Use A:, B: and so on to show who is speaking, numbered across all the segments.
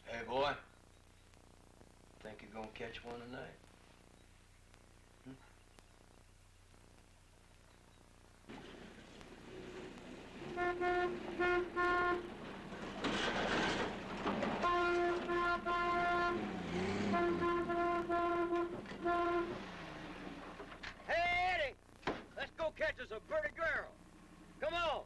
A: Hey, boy. Think you're gonna catch one tonight?
B: Hey, Eddie! Let's go catch us a pretty girl. Come on!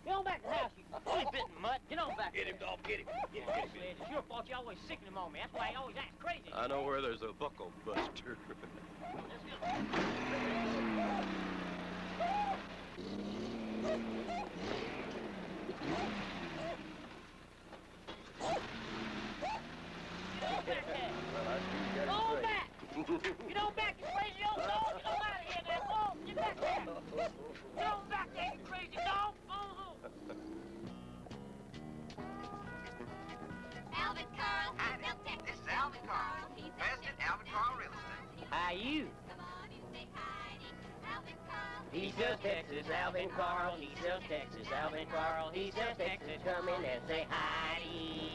C: Get on back to the house, you bitten mutt. Get on back.
B: Get him, dog, get him. Get him, get him.
C: It's your fault you always sicking him on me. That's why he always acts crazy.
A: I know where there's a buckle buster.
C: Get on back! Get on back, you crazy old dog! Get on out of here now! Go on, get back there! Get on back there, you crazy dog!
D: Alvin Carl, Real Texas.
E: This is Alvin Carl, President Alvin Carl Real Estate.
C: How you?
D: Come on and say hi to Alvin Carl.
C: He sells Texas, Alvin Carl. He sells Texas, Alvin Carl. He sells Texas. Come in and say hi.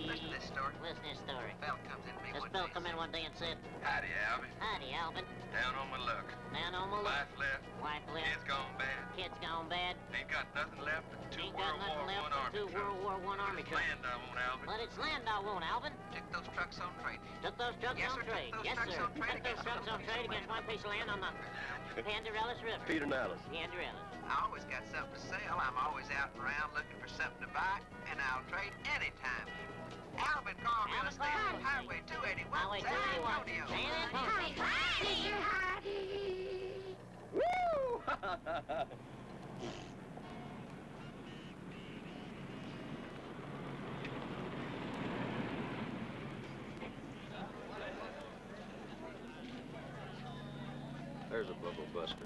E: Listen to this story.
D: Listen to this story.
E: A fella comes in to me
D: This
E: one
D: fellow
E: day.
D: come in one day and said,
E: Howdy, Alvin.
D: Howdy, Alvin.
E: Down on my luck.
D: Down on my luck.
E: Wife left.
D: Wife left.
E: Kids gone bad.
D: Kids gone bad.
E: Ain't got nothing left but two
D: Ain't got nothing left but two World War I Army
E: It's
D: trucks.
E: land I want, Alvin.
D: But it's land I want, Alvin.
E: Took those trucks on trade.
D: Took those trucks
E: Yes,
D: on
E: sir,
D: trade.
E: took those
D: Yes,
E: trucks
D: sir.
E: on trade
D: Took those
E: against
D: trucks
E: one
D: on
E: piece
D: trade
E: of
D: against
E: land.
D: one piece of land on the Pandarellis River.
A: Peter Nallis.
D: Pandarellis.
E: I always got something to sell. I'm always out and around looking for something to buy, and I'll trade anytime. Alvin Carl Real
D: Alvin
E: Estate,
D: Carl.
E: Highway 281,
D: Highway
E: San
D: 281.
E: Antonio.
D: San Antonio.
A: Woo! There's a buckle buster.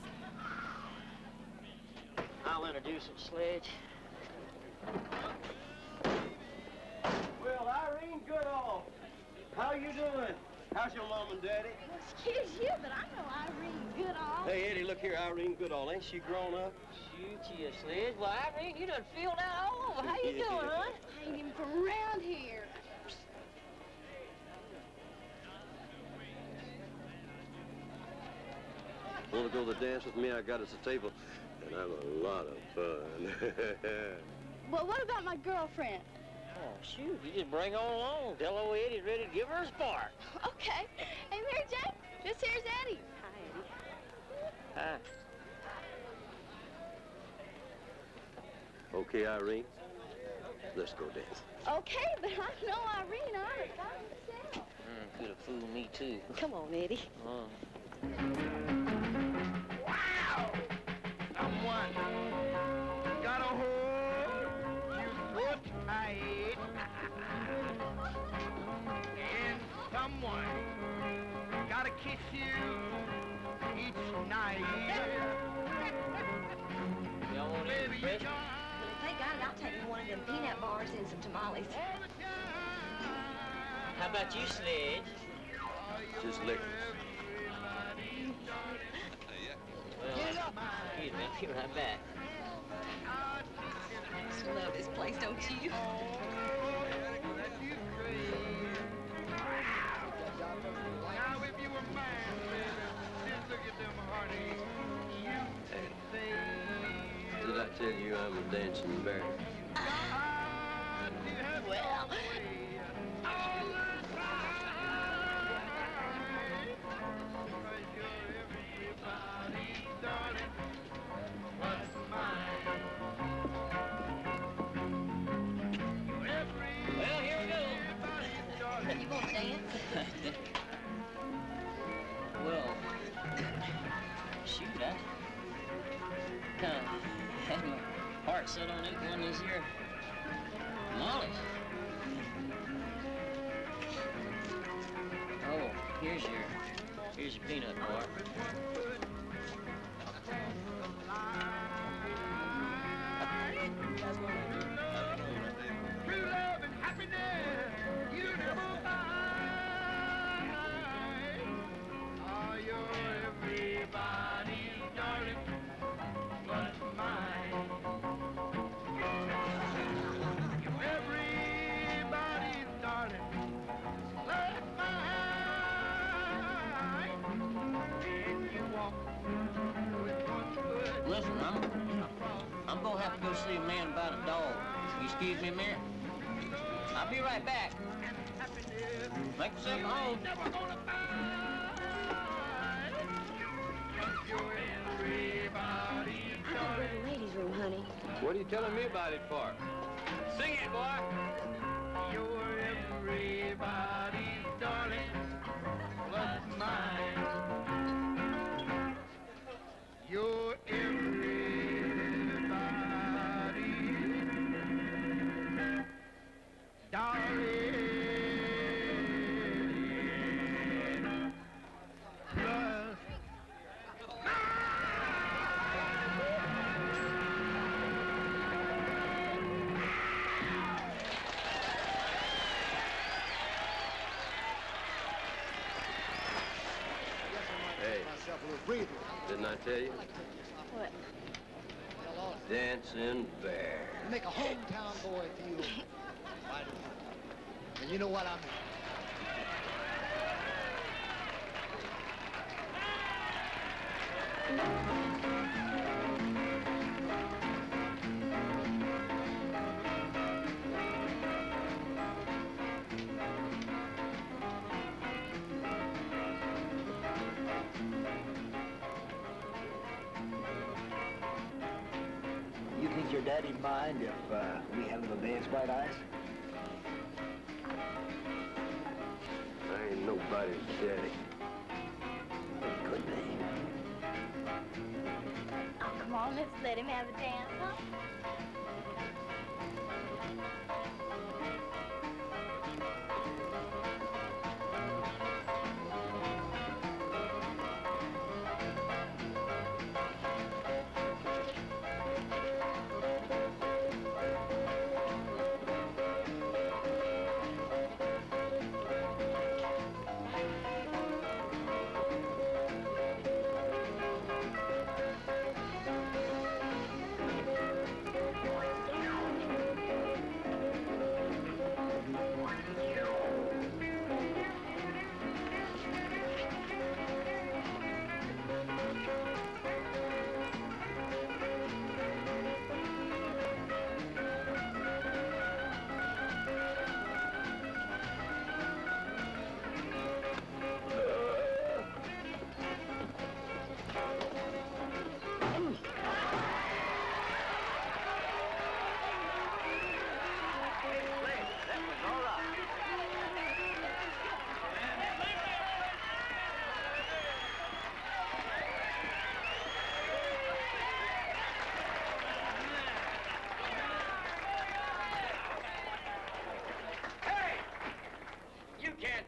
C: I'll introduce him, Sledge.
A: Well, Irene Goodall, how you doing? How's your mom and daddy?
F: Well, excuse you, but I know Irene Goodall.
A: Hey, Eddie, look here, Irene Goodall. Ain't she grown up?
C: Shoot you, Sledge. Well, Irene, you done filled out all over. How you doing, hon?
F: I ain't even from around here.
A: Want to go to the dance with me? I got us a table, and have a lot of fun.
F: Well, what about my girlfriend?
C: Oh, shoot. You just bring her on along. Tell old Eddie's ready to give her a spark.
F: Okay. Hey, Mary Jane, this here's Eddie.
C: Hi.
A: Okay, Irene, let's go dance.
F: Okay, but I know Irene. I ought to find myself.
C: Could have fooled me, too.
F: Come on, Eddie.
E: Wow! Someone got a hold you so tight, and someone gotta kiss you each night.
C: Y'all want
E: Baby, you
C: any
E: gone
G: Thank God, I'll take me one of them peanut bars and some tamales.
E: all the time.
C: How about you, Sledge?
A: Just lick.
C: Well, excuse me, I'll be right back.
G: I just love this place, don't you?
E: Now if you were mine, baby, just look at them heartaches. You can say,
A: Did I tell you I'm a dancing bear?
E: well,
D: guess I don't eat one of these here tamales. Oh, here's your peanut bar.
E: True love and happiness, you never find. Oh, you're everybody's darling, but mine. You're everybody's darling, but mine. When you walk with one foot.
D: Listen, I'm gonna have to go see a man about a dog. You excuse me a minute? I'll be right back. Make yourself at home.
E: Never gonna find. You're everybody's
G: I gotta go to
E: darling.
G: the ladies' room, honey.
A: What are you telling me about it for?
B: Sing it, boy.
E: You're everybody's darling, but mine. You're everybody's darling, plus
A: Hey, didn't I tell you?
F: What?
A: Dancing bear.
H: Make a hometown boy feel mighty happy. And you know what I mean.
I: You think your daddy'd mind if we had a little dance, Bright Eyes?
A: I ain't nobody's daddy.
I: Could be.
F: Oh, come on, let's let him have a dance, huh?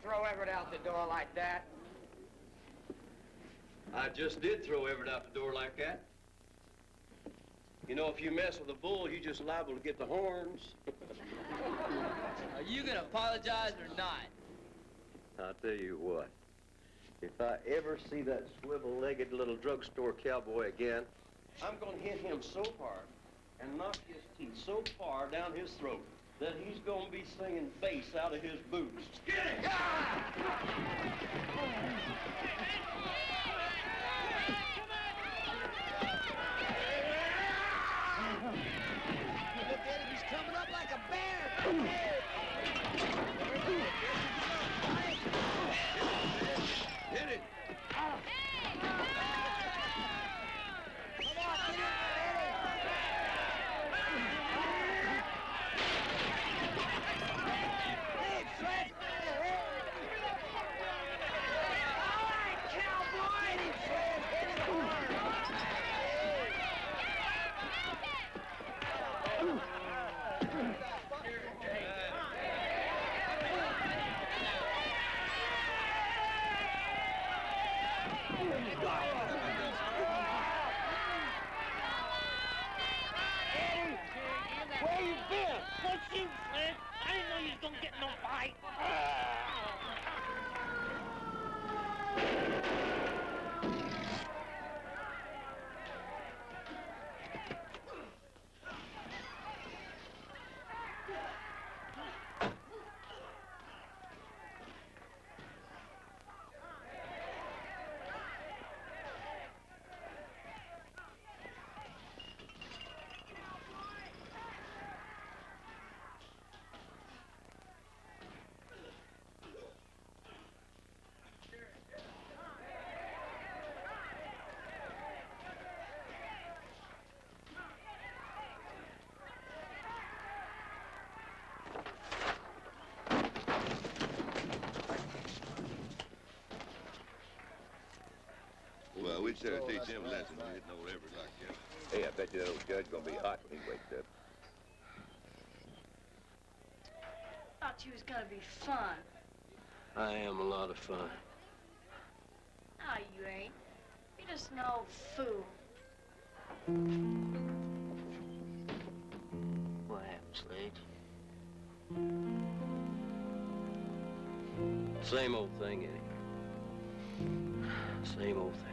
B: Throw Everett out the door like that.
A: I just did throw Everett out the door like that. You know, if you mess with a bull, you just liable to get the horns.
B: Are you gonna apologize or not?
A: I'll tell you what. If I ever see that swivel-legged little drugstore cowboy again, I'm gonna hit him so hard and knock his teeth so far down his throat that he's gonna be singing bass out of his boots. Get it!
H: Look at him, he's coming up like a bear.
A: Hit it!
C: right.
J: Well, we should teach him a lesson when hitting old Everett like that.
A: Hey, I bet you that old judge gonna be hot when he wakes up.
F: Thought you was gonna be fun.
A: I am a lot of fun.
F: No, you ain't. You're just an old fool.
D: What happened, Sledge?
A: Same old thing, Eddie. Same old thing.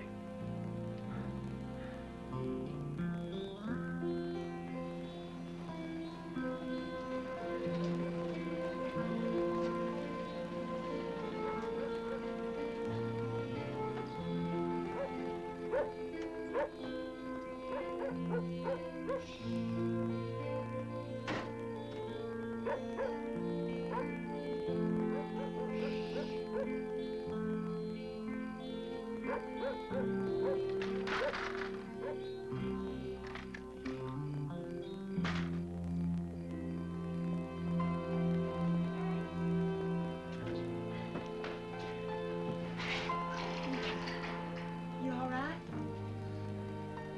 F: You all right?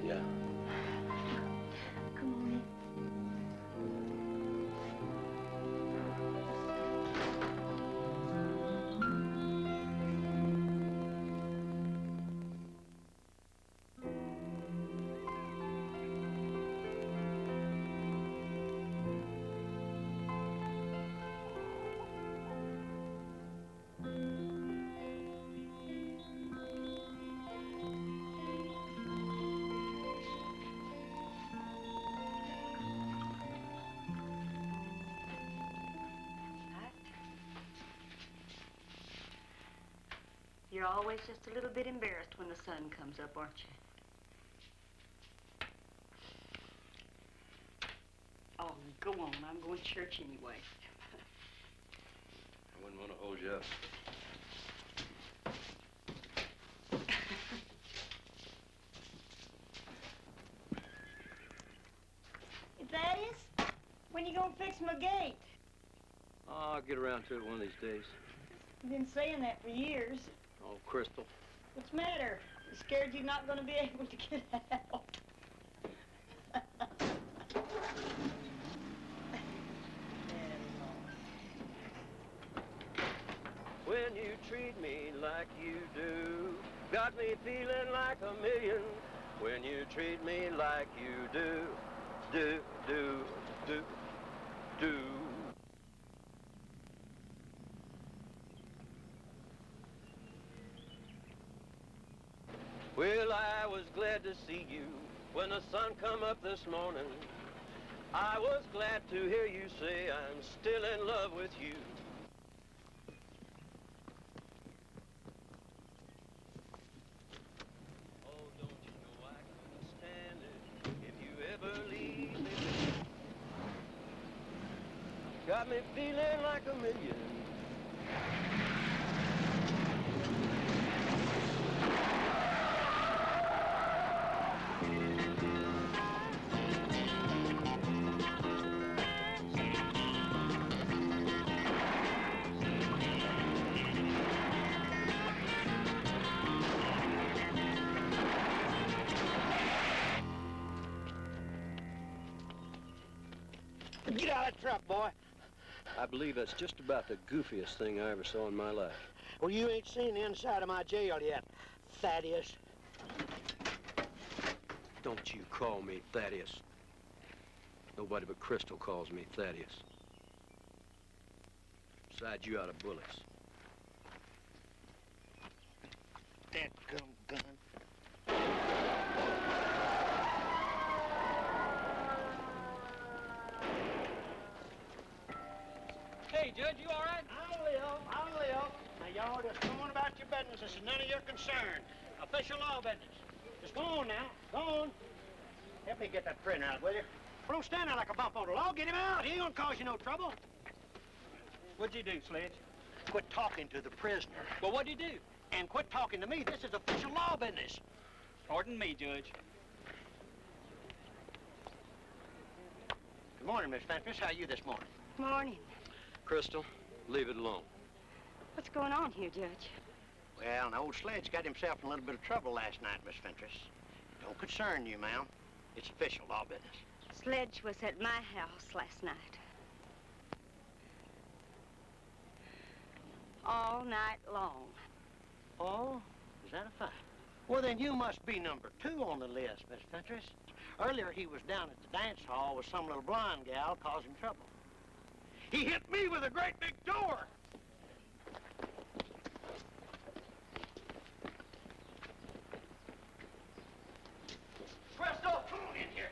A: Yeah.
F: Come on in.
G: You're always just a little bit embarrassed when the sun comes up, aren't you? Oh, go on. I'm going to church anyway.
A: I wouldn't want to hold you up.
C: Hey, Thaddeus, when you gonna fix my gate?
A: Oh, I'll get around to it one of these days.
C: You've been saying that for years.
A: Oh, Crystal.
C: What's the matter? You scared you're not gonna be able to get out?
A: When you treat me like you do, got me feeling like a million. When you treat me like you do, do. Well, I was glad to see you when the sun come up this morning. I was glad to hear you say I'm still in love with you. Oh, don't you know I couldn't stand it if you ever leave me. Got me feeling like a million.
B: Get out of that truck, boy.
A: I believe that's just about the goofiest thing I ever saw in my life.
B: Well, you ain't seen the inside of my jail yet, Thaddeus.
A: Don't you call me Thaddeus. Nobody but Crystal calls me Thaddeus.
B: Besides, you out of bullets.
H: That gun.
C: Hey, Judge, you all right?
K: I'll live. Now, y'all just go on about your business. This is none of your concern. Official law business. Just go on now. Go on. Help me get that prisoner out, will you? Well, don't stand there like a bump on the law. Get him out. He ain't gonna cause you no trouble.
C: What'd you do, Sledge?
K: Quit talking to the prisoner.
C: Well, what'd you do?
K: And quit talking to me. This is official law business.
C: Pardon me, Judge.
K: Good morning, Miss Fentress. How are you this morning?
L: Morning.
A: Crystal, leave it alone.
L: What's going on here, Judge?
K: Well, an old Sledge got himself in a little bit of trouble last night, Miss Fentress. Don't concern you, ma'am. It's official law business.
L: Sledge was at my house last night. All night long.
K: Oh, is that a fact? Well, then you must be number 2 on the list, Miss Fentress. Earlier, he was down at the dance hall with some little blonde gal causing trouble. He hit me with a great big door. Crystal, come on in here.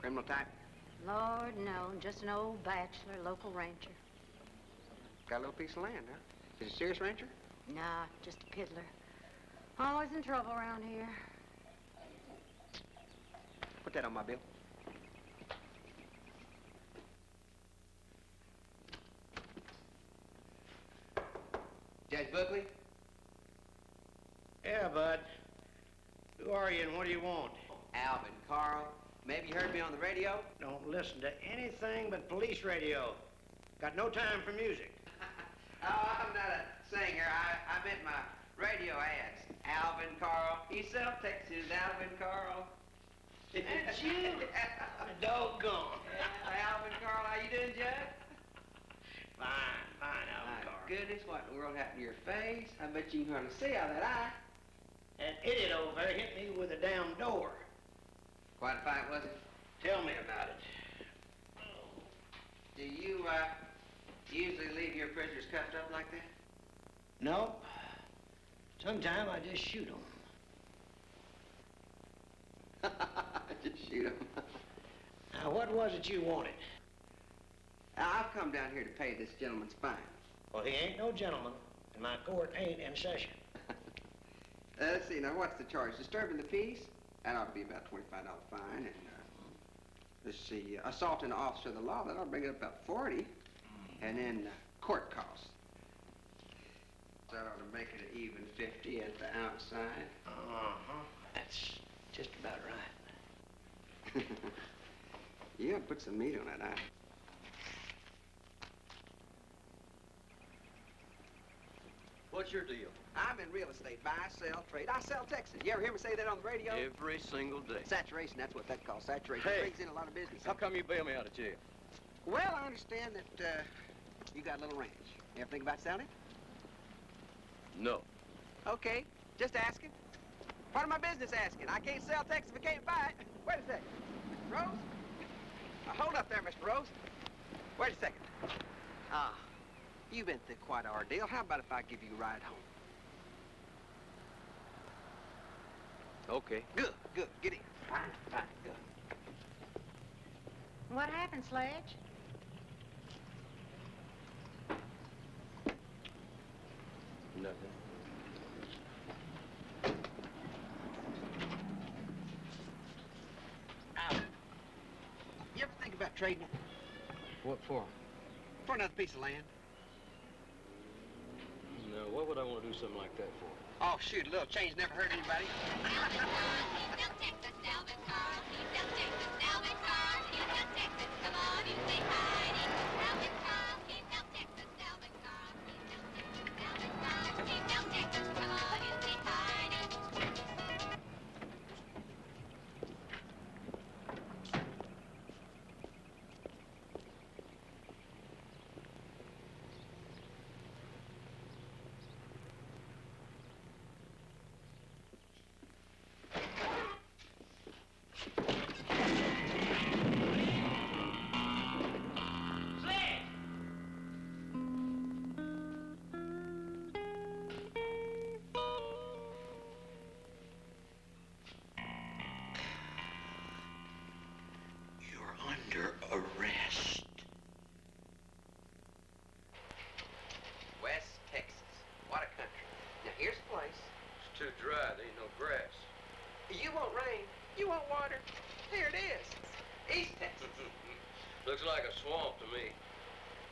H: Criminal type?
L: Lord, no. Just an old bachelor, local rancher.
H: Got a little piece of land, huh? Is he a serious rancher?
L: Nah, just a piddler. Always in trouble around here.
H: Put that on my bill. Judge Buckley?
K: Yeah, bud. Who are you and what do you want?
H: Alvin, Carl. Maybe you heard me on the radio?
K: Don't listen to anything but police radio. Got no time for music.
H: Oh, I'm not a singer. I meant my radio ads. Alvin, Carl. East South Texas, Alvin, Carl.
K: That's you? Doggone.
H: Yeah, Alvin, Carl, how you doing, Judge?
K: Fine, Alvin,
H: My
K: Carl.
H: goodness, what in the world happened to your face? I bet you can hardly see out of that eye.
K: That idiot over there hit me with a damn door.
H: Quite a fight, was it?
K: Tell me about it.
H: Do you, usually leave your prisoners cuffed up like that?
K: No. Sometimes I just shoot them.
H: Just shoot them.
K: Now, what was it you wanted?
H: I've come down here to pay this gentleman's fine.
K: Well, he ain't no gentleman, and my court ain't in session.
H: Let's see, now what's the charge? Disturbing the peace? That ought to be about $25 fine, and, let's see, assaulting an officer of the law, that ought to bring it up about 40. And then court costs. That ought to make it an even 50 at the outside.
K: Uh-huh. That's just about right.
H: You ought to put some meat on that eye.
A: What's your deal?
H: I'm in real estate, buy, sell, trade. I sell Texas. You ever hear me say that on the radio?
A: Every single day.
H: Saturation, that's what that calls saturation.
A: Hey.
H: It brings in a lot of business.
A: How come you bail me out of jail?
H: Well, I understand that, you got a little ranch. You ever think about selling it?
A: No.
H: Okay, just asking. Part of my business asking. I can't sell Texas if I can't buy it. Wait a second. Mr. Rose? Hold up there, Mr. Rose. Wait a second. You've been through quite an ordeal. How about if I give you a ride home?
A: Okay.
H: Good, good. Get in. Fine, good.
L: What happened, Sledge?
A: Nothing.
H: You ever think about trading it
A: What for?
H: for another piece of land?
A: No, what would I want to do something like that for?
H: Oh, shoot, a little change never hurt anybody. You want rain? You want water? Here it is. East Texas.
A: Looks like a swamp to me.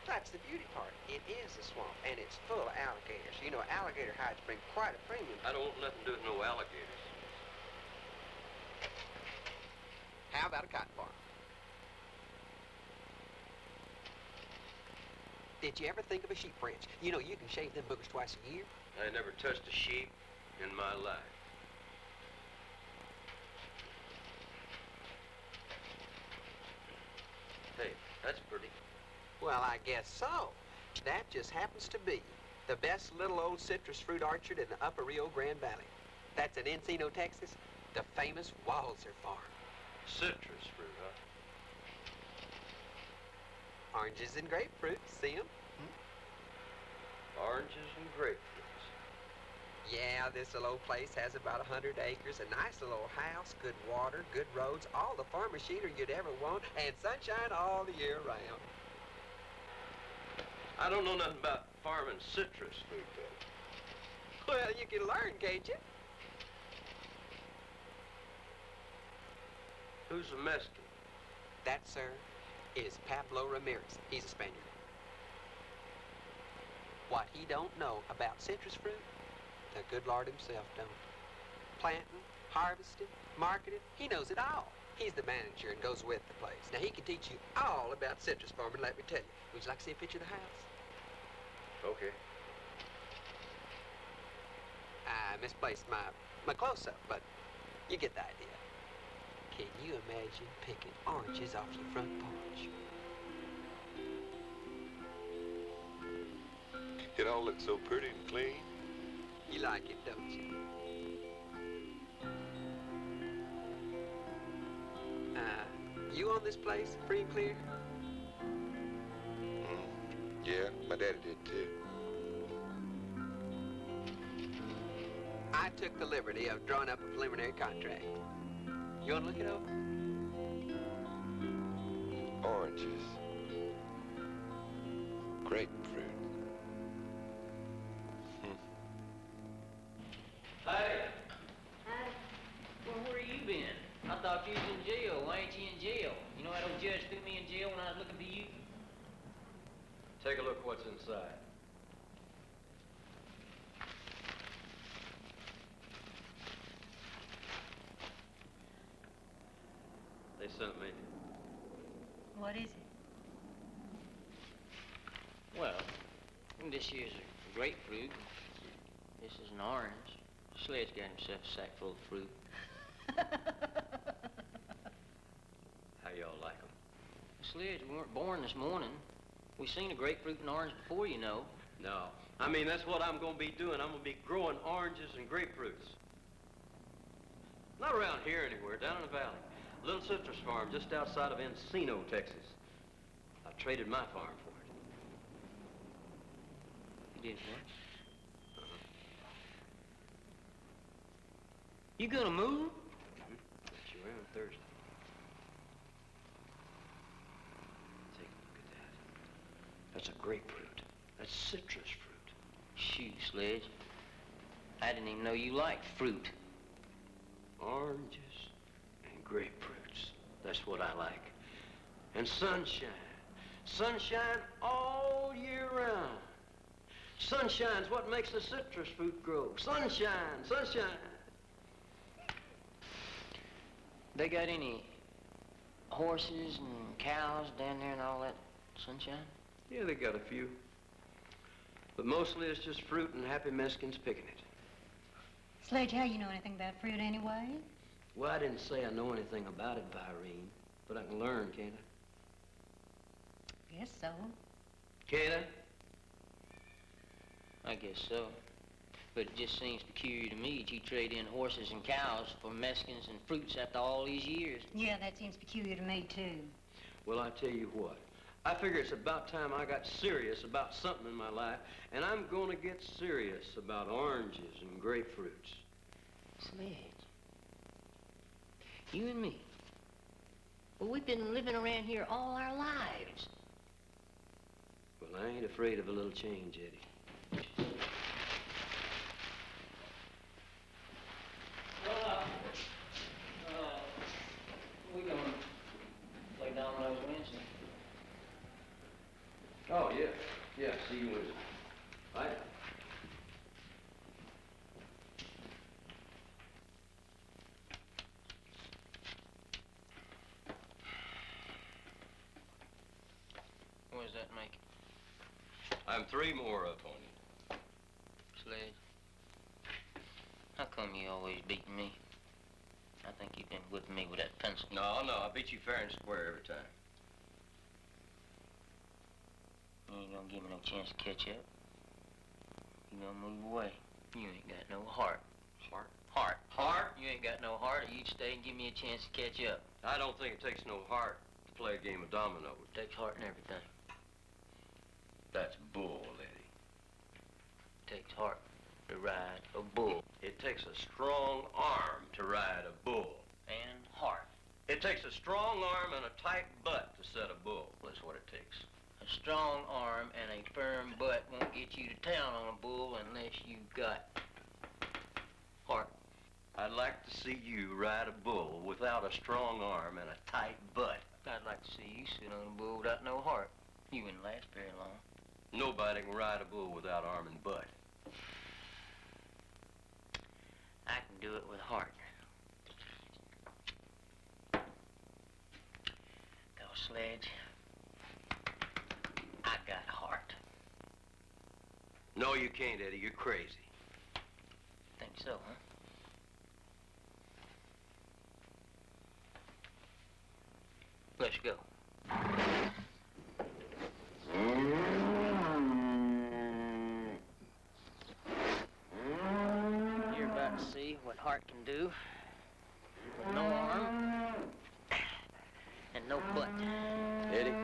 H: That's the beauty part. It is a swamp, and it's full of alligators. You know, alligator hides bring quite a premium.
A: I don't want nothing to do with no alligators.
H: How about a cotton farm? Did you ever think of a sheep ranch? You know, you can shave them boogers twice a year.
A: I never touched a sheep in my life. Hey, that's pretty.
H: Well, I guess so. That just happens to be the best little old citrus fruit orchard in the upper Rio Grande Valley. That's in Encino, Texas, the famous Walzer Farm.
A: Citrus fruit, huh?
H: Oranges and grapefruit, see 'em?
A: Oranges and grapefruits.
H: Yeah, this little old place has about 100 acres, a nice little old house, good water, good roads, all the farm machinery you'd ever want, and sunshine all the year round.
A: I don't know nothing about farming citrus fruit, though.
H: Well, you can learn, can't you?
A: Who's the Mexican?
H: That, sir, is Pablo Ramirez. He's a Spaniard. What he don't know about citrus fruit, the good Lord himself don't. Planting, harvesting, marketing, he knows it all. He's the manager and goes with the place. Now, he can teach you all about citrus farming, let me tell you. Would you like to see a picture of the house?
A: Okay.
H: I misplaced my close-up, but you get the idea. Can you imagine picking oranges off your front porch?
J: It all looks so pretty and clean.
H: You like it, don't you? You own this place, free and clear?
J: Yeah, my daddy did too.
H: I took the liberty of drawing up a preliminary contract. You want to look it over?
J: Oranges. Grapefruit.
D: Hey. Well, where you been? I thought you was in jail. Why ain't you in jail? You know that old judge threw me in jail when I was looking for you?
A: Take a look what's inside. They sent me.
L: What is it?
D: Well, this here's a grapefruit. This is an orange. Sledge got himself a sack full of fruit.
A: How y'all like them?
D: Sledge, we weren't born this morning. We seen a grapefruit and orange before, you know.
A: No. I mean, that's what I'm going to be doing. I'm going to be growing oranges and grapefruits. Not around here anywhere, down in the valley. A little citrus farm just outside of Encino, Texas. I traded my farm for it.
D: You did what? You gonna move?
A: Sure am, Thursday. Take a look at that. That's a grapefruit. That's citrus fruit.
D: Shoot, Sledge. I didn't even know you liked fruit.
A: Oranges and grapefruits. That's what I like. And sunshine. Sunshine all year round. Sunshine's what makes the citrus fruit grow. Sunshine, sunshine.
D: They got any horses and cows down there and all that, Sunshine?
A: Yeah, they got a few. But mostly it's just fruit and happy Mexicans picking it.
L: Sledge, how you know anything about fruit anyway?
A: Well, I didn't say I know anything about it, Virene, but I can learn, can't I?
L: Guess so.
A: Can I?
D: I guess so. But it just seems peculiar to me that you trade in horses and cows for Mexicans and fruits after all these years.
L: Yeah, that seems peculiar to me, too.
A: Well, I tell you what. I figure it's about time I got serious about something in my life, and I'm going to get serious about oranges and grapefruits.
D: Sledge. You and me. Well, we've been living around here all our lives.
A: Well, I ain't afraid of a little change, Eddie. Yeah, see you later. Bye.
D: What does that make?
A: I'm 3 more up on you.
D: Sledge, how come you always beating me? I think you've been whipping me with that pencil.
A: No, I beat you fair and square every time.
D: You ain't gonna give me no chance to catch up. You gonna move away. You ain't got no heart.
A: Heart?
D: Heart.
A: Heart?
D: You ain't got no heart, or you'd stay and give me a chance to catch up.
A: I don't think it takes no heart to play a game of dominoes.
D: It takes heart and everything.
A: That's bull, Eddie.
D: It takes heart to ride a bull.
A: It takes a strong arm to ride a bull.
D: And heart.
A: It takes a strong arm and a tight butt to set a bull. That's what it takes.
D: A strong arm and a firm butt won't get you to town on a bull unless you got heart.
A: I'd like to see you ride a bull without a strong arm and a tight butt.
D: I'd like to see you sit on a bull without no heart. You wouldn't last very long.
A: Nobody can ride a bull without arm and butt.
D: I can do it with heart. Go, Sledge. I got heart.
A: No, you can't, Eddie. You're crazy.
D: Think so, huh? Let's go. You're about to see what heart can do with no arm and no butt.
A: Eddie,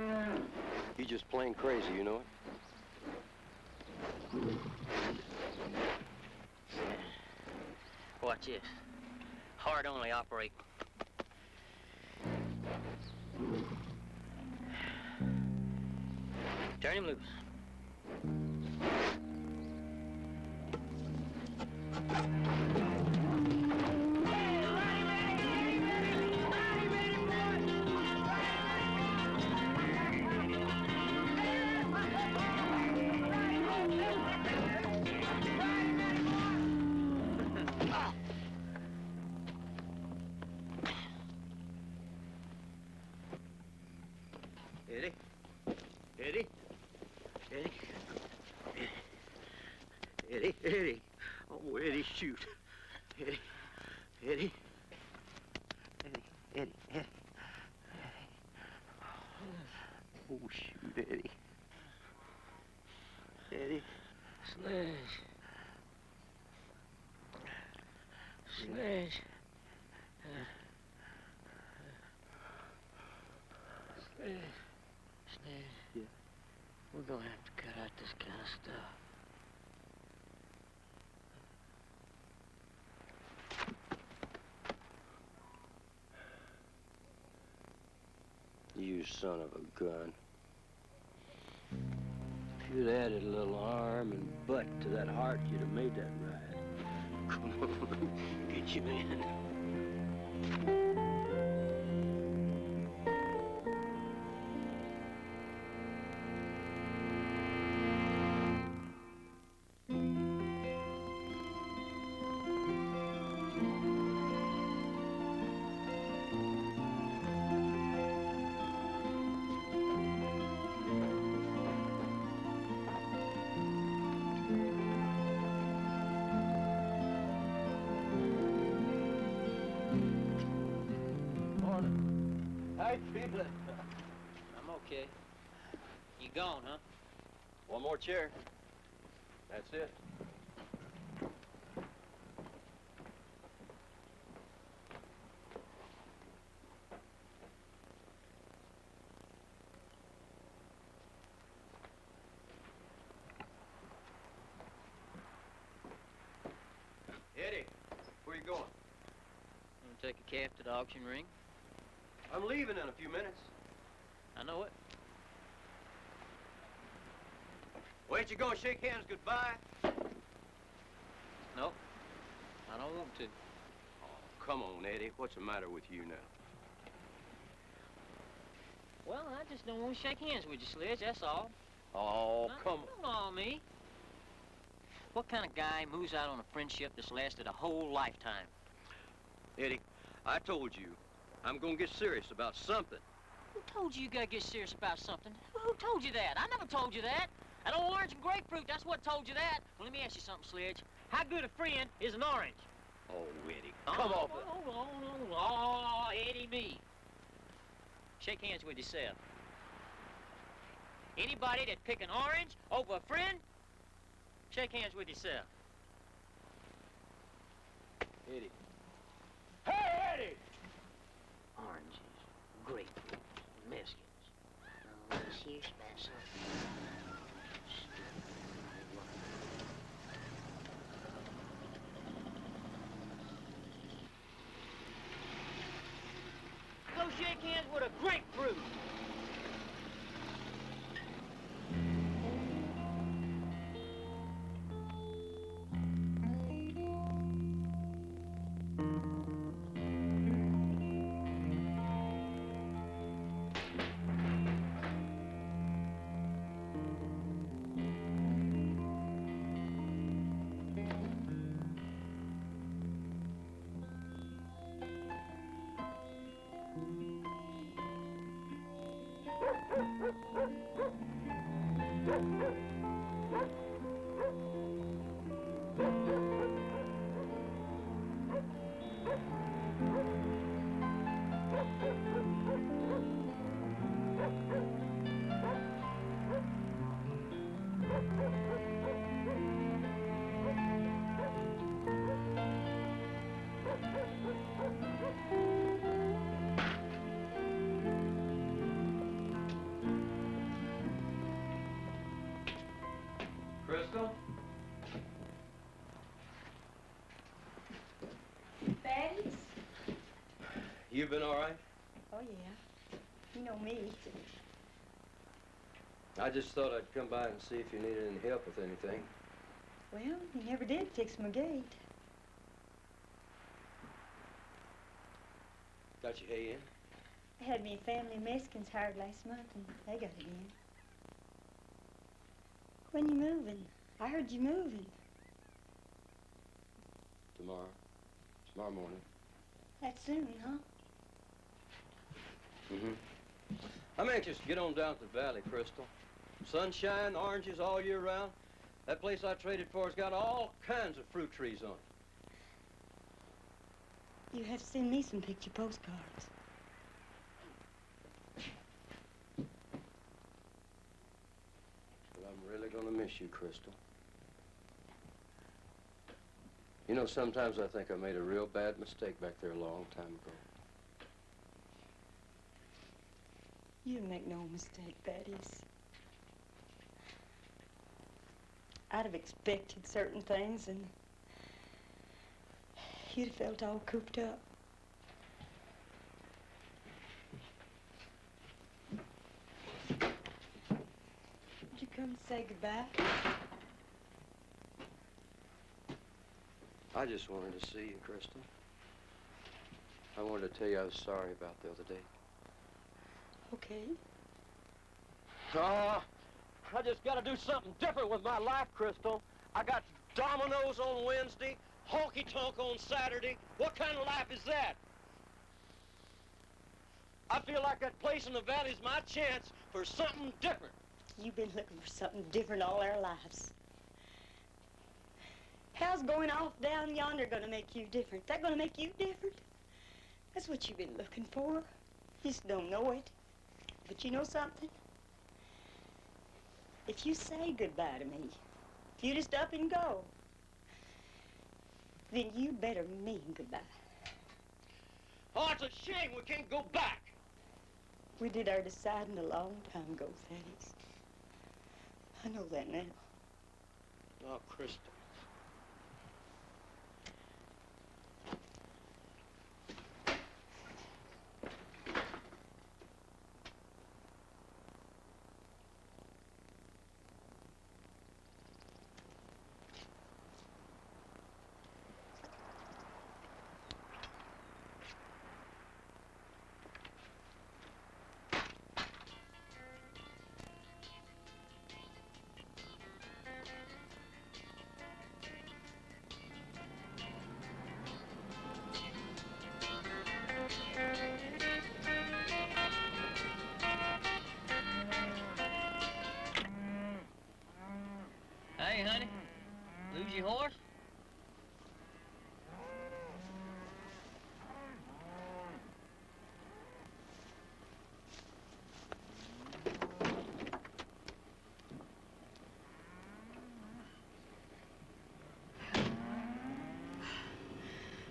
A: you're just plain crazy, you know it?
D: Watch this. Heart only operate. Turn him loose.
A: Eddie? Eddie? Eddie? Eddie? Eddie? Oh, Eddie, shoot. Eddie? Eddie? Eddie? Eddie? Oh, shoot, Eddie. Eddie?
D: Sledge. Sledge. Sledge.
A: Yeah.
D: We're gonna have to cut out this kind of stuff.
A: You son of a gun. If you'd added a little arm and butt to that heart, you'd have made that ride. Come on, get you in. How you feeling?
D: I'm okay. You gone, huh?
A: One more chair. That's it. Eddie, where you going?
D: Gonna take a cab to the auction ring.
A: I'm leaving in a few minutes.
D: I know it.
A: Well, ain't you gonna shake hands goodbye?
D: Nope. I don't want to.
A: Oh, come on, Eddie. What's the matter with you now?
D: Well, I just don't want to shake hands with you, Sledge, that's all.
B: Oh, come on.
D: Come on, me. What kind of guy moves out on a friendship that's lasted a whole lifetime?
B: Eddie, I told you, I'm gonna get serious about something.
D: Who told you gotta get serious about something? Who told you that? I never told you that. That old orange and grapefruit, that's what told you that. Well, let me ask you something, Sledge. How good a friend is an orange?
B: Oh, Eddie, come on.
D: Oh, Eddie me. Shake hands with yourself. Anybody that pick an orange over a friend, shake hands with yourself.
B: Eddie.
D: Hey, Eddie! Oranges, grapefruit, Mexicans.
C: Oh, what's you special?
D: Go shake hands with a grapefruit.
B: Crystal?
G: Thaddeus?
B: You been all right?
G: Oh, yeah. You know me.
B: I just thought I'd come by and see if you needed any help with anything.
G: Well, you never did fix my gate.
B: Got your hay in?
G: I had me a family of Mexicans hired last month, and they got it in. When you moving? I heard you moving.
B: Tomorrow. Tomorrow morning.
G: That soon, huh?
B: Mm-hmm. I'm anxious to get on down to the valley, Crystal. Sunshine, oranges all year round. That place I traded for has got all kinds of fruit trees on it.
G: You have to send me some picture postcards.
B: But I'm really gonna miss you, Crystal. You know, sometimes I think I made a real bad mistake back there a long time ago.
G: You make no mistake, Thaddeus. I'd have expected certain things, and you'd have felt all cooped up. Did you come to say goodbye?
B: I just wanted to see you, Crystal. I wanted to tell you I was sorry about the other day.
G: Okay.
B: I just got to do something different with my life, Crystal. I got dominoes on Wednesday, honky-tonk on Saturday. What kind of life is that? I feel like that place in the valley is my chance for something different.
G: You've been looking for something different all our lives. How's going off down yonder gonna make you different? That gonna make you different? That's what you've been looking for. You just don't know it. But you know something? If you say goodbye to me, if you just up and go, then you better mean goodbye.
B: Oh, it's a shame we can't go back.
G: We did our deciding a long time ago, Thaddeus. I know that now.
B: Oh, Crystal.
D: crazy horse?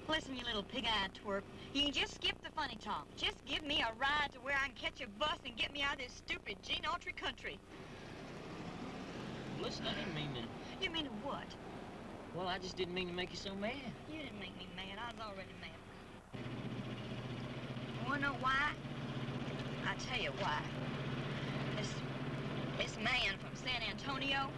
G: Listen, you little pig-eyed twerp. You can just skip the funny talk. Just give me a ride to where I can catch a bus and get me out of this stupid Gene Autry country.
D: Listen, I didn't mean to...
G: You mean what?
D: Well, I just didn't mean to make you so mad.
G: You didn't make me mad. I was already mad. You wanna know why? I'll tell you why. This man from San Antonio,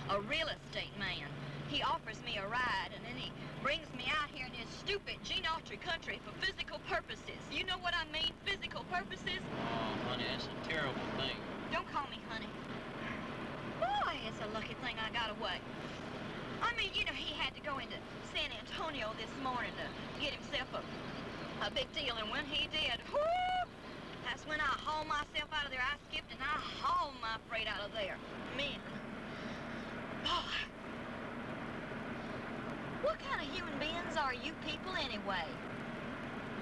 G: a real estate man, he offers me a ride, and then he brings me out here in this stupid Gene Autry country for physical purposes. You know what I mean, physical purposes?
D: Oh, honey, that's a terrible thing.
G: Don't call me honey. Boy, it's a lucky thing I got away. I mean, you know, he had to go into San Antonio this morning to get himself a big deal, and when he did, whoo, that's when I hauled myself out of there. I skipped and I hauled my freight out of there. Man. Boy. What kind of human beings are you people anyway?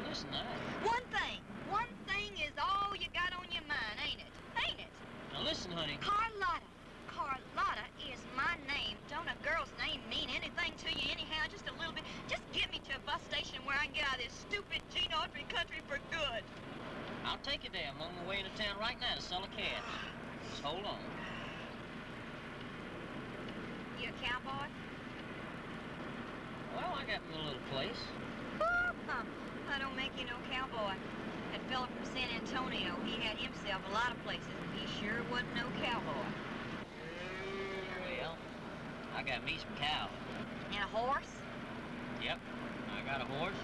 D: Listen,
G: One thing is all you got on your mind, ain't it? Ain't it?
D: Now listen, honey.
G: Carlotta. Carlotta is my name. Don't a girl's name mean anything to you anyhow? Just a little bit. Just get me to a bus station where I can get out of this stupid Gene Autry country for good.
D: I'll take you there. I'm on my way into town right now to sell a calf. Just hold on.
G: You a cowboy?
D: Well, I got me a little place.
G: I don't make you no cowboy. That fella from San Antonio, he had himself a lot of places, and he sure wasn't no cowboy.
D: Well, I got me some cows.
G: And a horse?
D: Yep, I got a horse,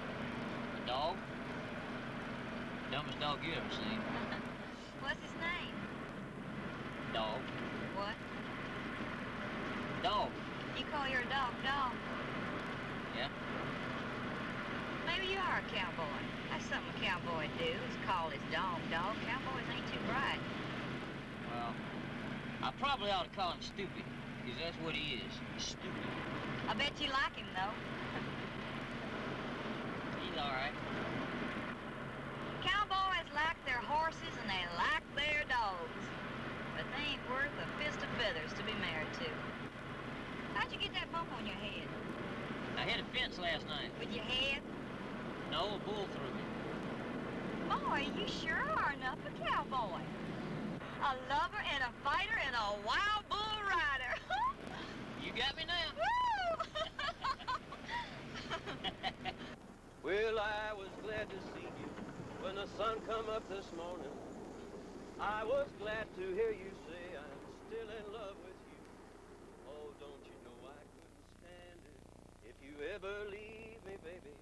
D: a dog. Dumbest dog you ever seen.
G: What's his name?
D: Dog.
G: What?
D: Dog.
G: You call your dog dog?
D: Yeah.
G: Maybe you are a cowboy. That's something a cowboy do, is call his dog dog. Cowboys ain't too bright.
D: Well, I probably ought to call him stupid, because that's what he is. He's stupid.
G: I bet you like him, though.
D: He's all right.
G: Cowboys like their horses and they like their dogs. But they ain't worth a fist of feathers to be married to. How'd you get that bump on your head?
D: I hit a fence last night.
G: With your head?
D: No, a bull threw me.
G: Boy, you sure are an upper cowboy. A lover and a fighter and a wild bull rider.
D: You got me now.
G: Woo!
B: Well, I was glad to see you when the sun come up this morning. I was glad to hear you say I'm still in love with you. Oh, don't you know I couldn't stand it if you ever leave me, baby.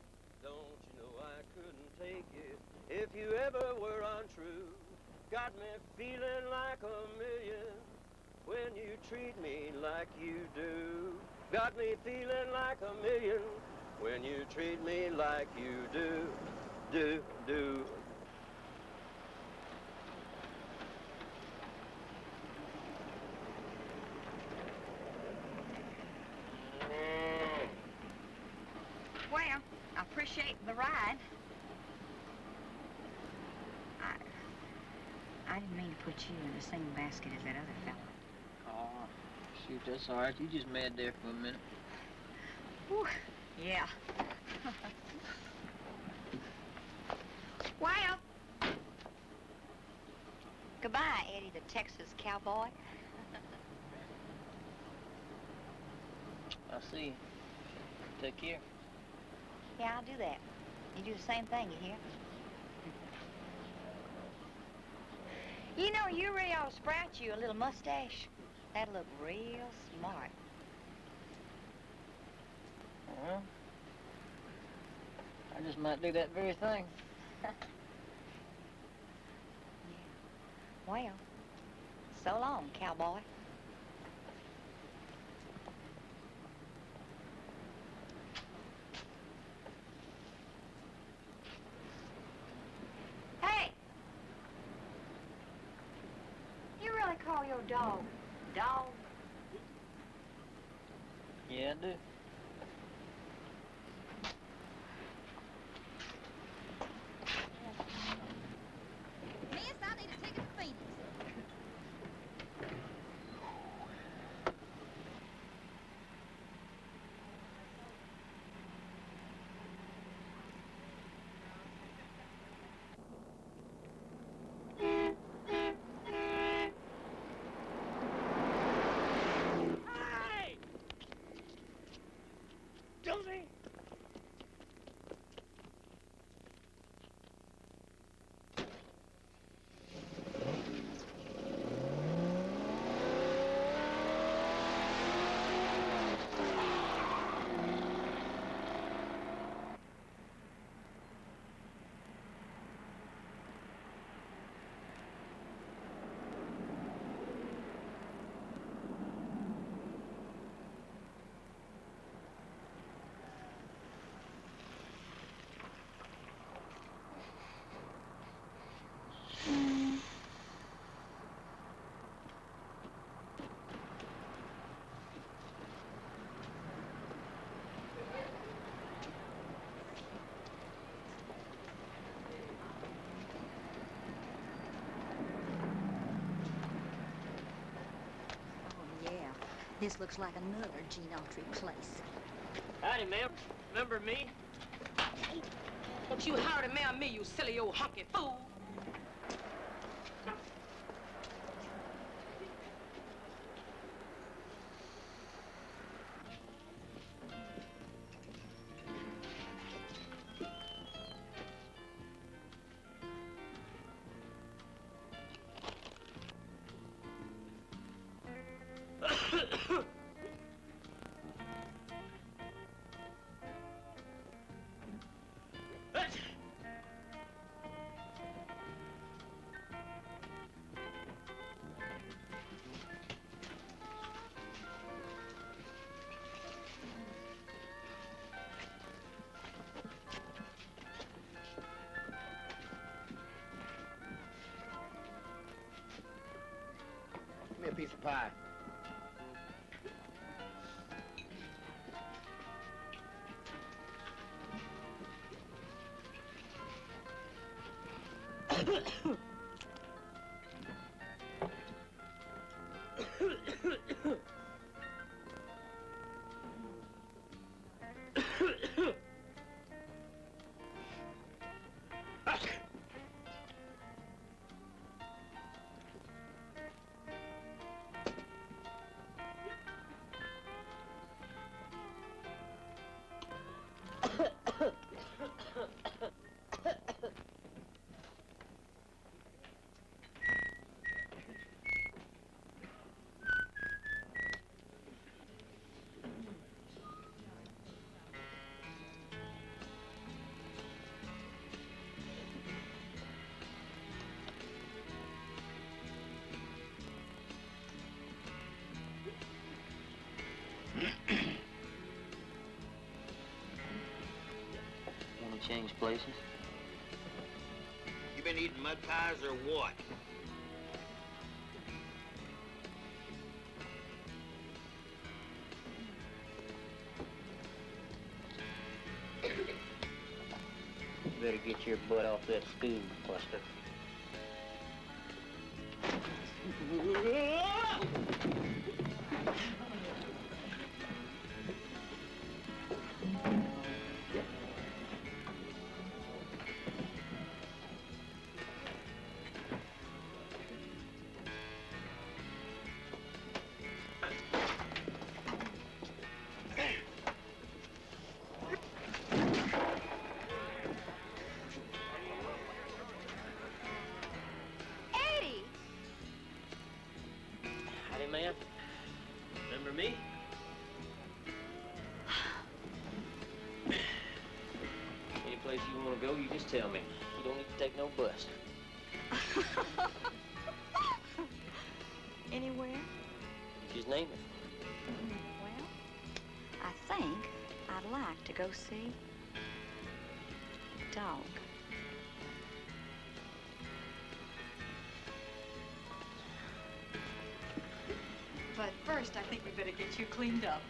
B: Don't you know I couldn't take it if you ever were untrue. Got me feeling like a million when you treat me like you do. Got me feeling like a million when you treat me like you do.
G: Well, I appreciate the ride. I didn't mean to put you in the same basket as that other fella.
D: Oh, shoot, that's all right. You just mad there for a minute.
G: Whew, yeah. Well, goodbye, Eddie the Texas cowboy.
D: I'll see you. Take care.
G: Yeah, I'll do that. You do the same thing, you hear? You know, you really ought to sprout you a little mustache. That'd look real smart.
D: Well, I just might do that very thing.
G: Yeah. Well, so long, cowboy. Hey! You really call your dog dog?
D: Yeah, I do.
G: Miss, I need a ticket to Phoenix.
C: Hey! Josie!
M: Yeah, this looks like another Gene Autry place.
B: Howdy, ma'am. Remember me?
L: Don't you howdy man me, you silly old hunky fool.
I: Give me a piece of pie.
D: Want to change places?
K: You been eating mud pies or what?
D: Better get your butt off that stool, Buster.
G: Eddie!
B: Howdy, ma'am. Remember me? Any place you want to go, you just tell me. You don't need to take no bus.
M: Anywhere?
B: Just name it.
M: Well, I think I'd like to go see Dog.
L: But first, I think we better get you cleaned up.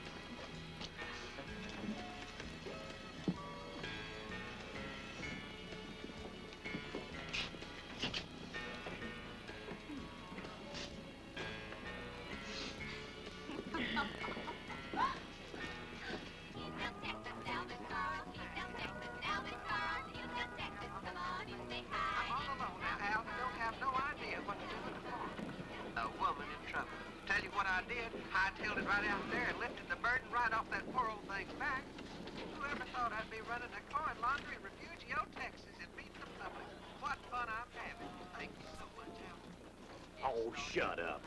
H: I did. Hightailed it right out there and lifted the burden right off that poor old thing's back. Whoever thought I'd be running a car and laundry in Refugio, Texas and meeting the public? What fun I'm having. Thank you so much, Al.
B: Oh, shut up.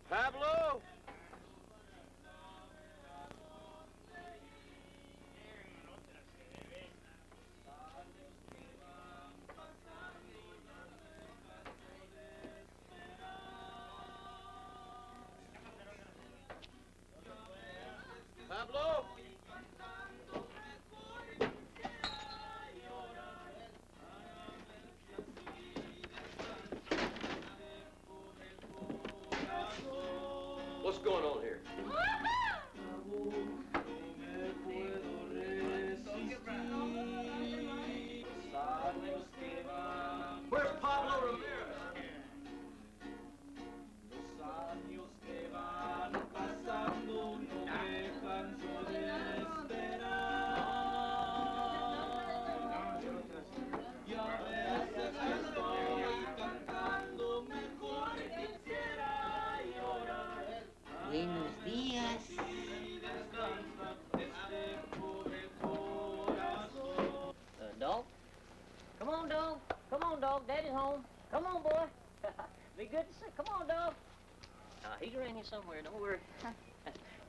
B: Pablo? Pablo? What's going on here? Where's Pablo Ramirez?
M: Buenos días.
D: Dog? Come on, dog. Come on, dog. Daddy's home. Come on, boy. Be good to see. Come on, dog. He's around here somewhere. Don't worry.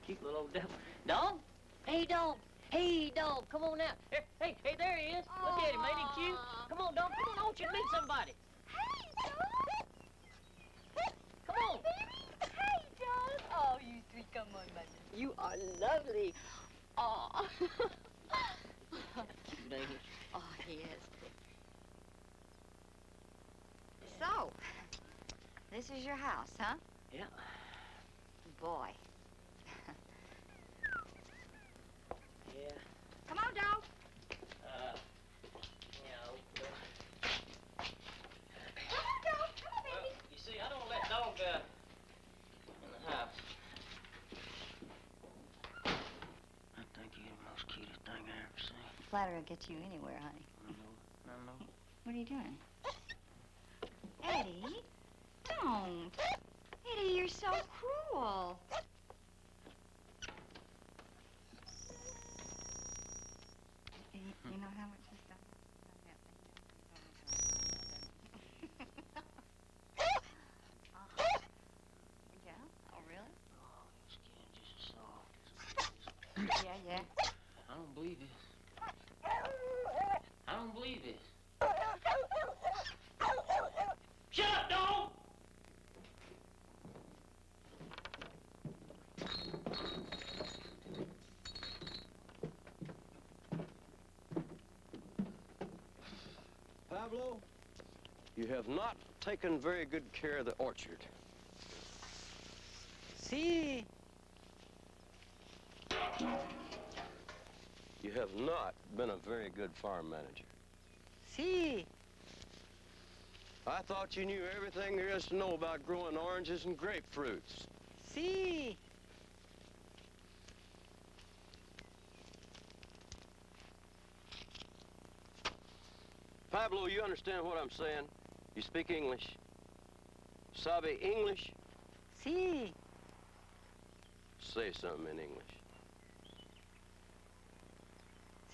D: Cute little old devil. Dog? Hey, dog. Hey, dog. Come on out. Here. Hey, there he is. Look at him. Ain't he cute? Come on, dog. Come on. I want you to meet somebody.
G: Hey, dog.
D: Come on.
G: Hey, dog. Oh, you sweet. Come on, mother. You are lovely. Oh.
D: Cute, ain't he?
G: Oh, he is. So, this is your house, huh?
D: Yeah.
G: Boy.
D: Yeah.
G: Come on, dog. Come on, dog. Come on, baby.
D: You see, I don't let dog in the house. I think you're the most cutest thing I ever seen.
M: Flattery will get you anywhere, honey.
D: I know.
M: What are you doing? Eddie, don't. Eddie, you're so cruel. You know how much this stuff Yeah? Oh, really?
D: Oh, your skin just as soft.
M: Yeah.
D: I don't believe this. I don't believe this. Shut up, dog!
B: Pablo, you have not taken very good care of the orchard.
M: See?
B: You have not been a very good farm manager.
M: See?
B: I thought you knew everything there is to know about growing oranges and grapefruits.
M: See?
B: Pablo, you understand what I'm saying? You speak English. Sabe English?
M: See?
B: Say something in English.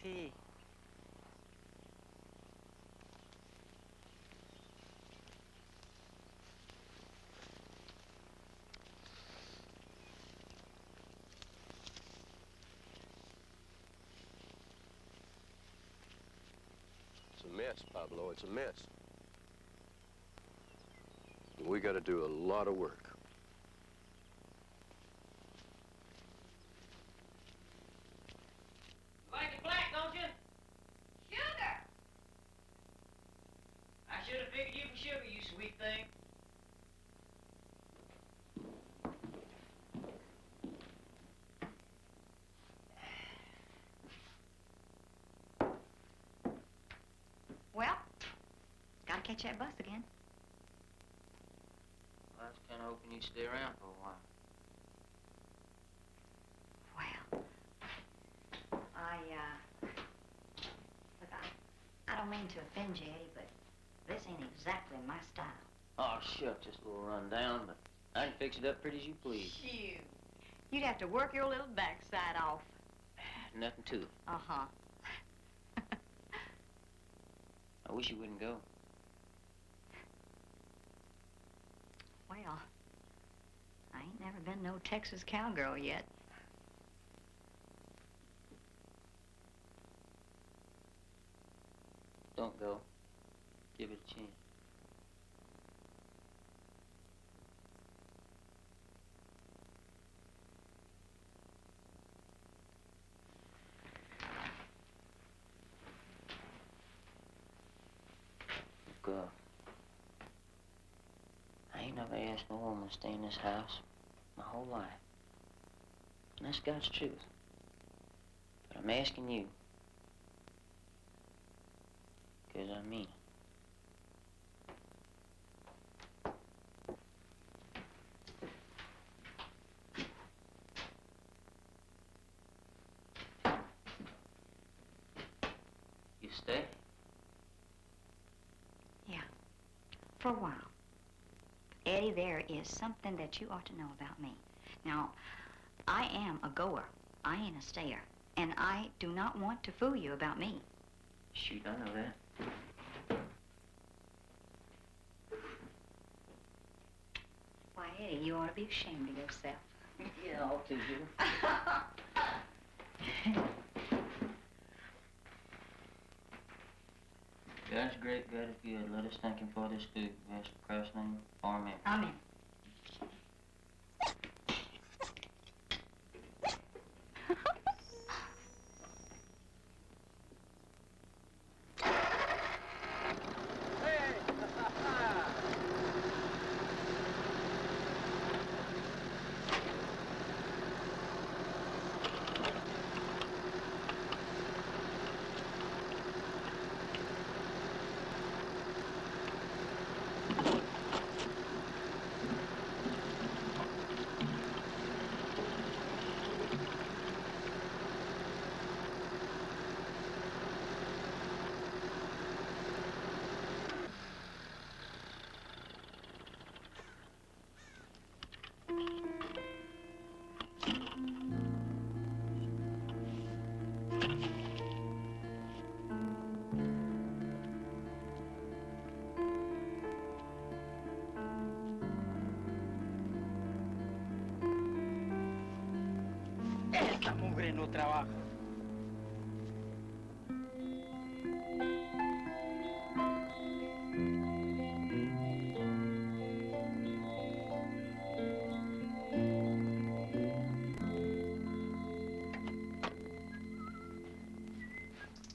M: See?
B: It's a mess, Pablo. It's a mess. We got to do a lot of work.
D: Like it black, don't you?
G: Sugar.
D: I should have figured you for sugar, you sweet thing.
M: Well, gotta catch that bus again.
D: I was kind of hoping you'd stay around for a while.
M: Well, Look, I don't mean to offend you, Eddie, but this ain't exactly my style.
D: Oh, shucks, just a little run down, but I can fix it up pretty as you please.
M: Shoot. You'd have to work your little backside off.
D: Nothing to it.
M: Uh-huh.
D: I wish you wouldn't go.
M: Well, I ain't never been no Texas cowgirl yet.
D: Don't go. Give it a chance. Look, I ain't never asked no woman to stay in this house my whole life. And that's God's truth. But I'm asking you, 'cause I mean it. You stay?
M: Yeah, for a while. Eddie, there is something that you ought to know about me. Now, I am a goer. I ain't a stayer. And I do not want to fool you about me.
D: Shoot, I know that.
M: Why, Eddie, you ought to be ashamed of yourself.
D: Yeah, I'll teach you. God's great, God is good. Let us thank him for this food. We ask for Christ's name. Amen.
M: Amen.
K: Esta mugre no trabaja.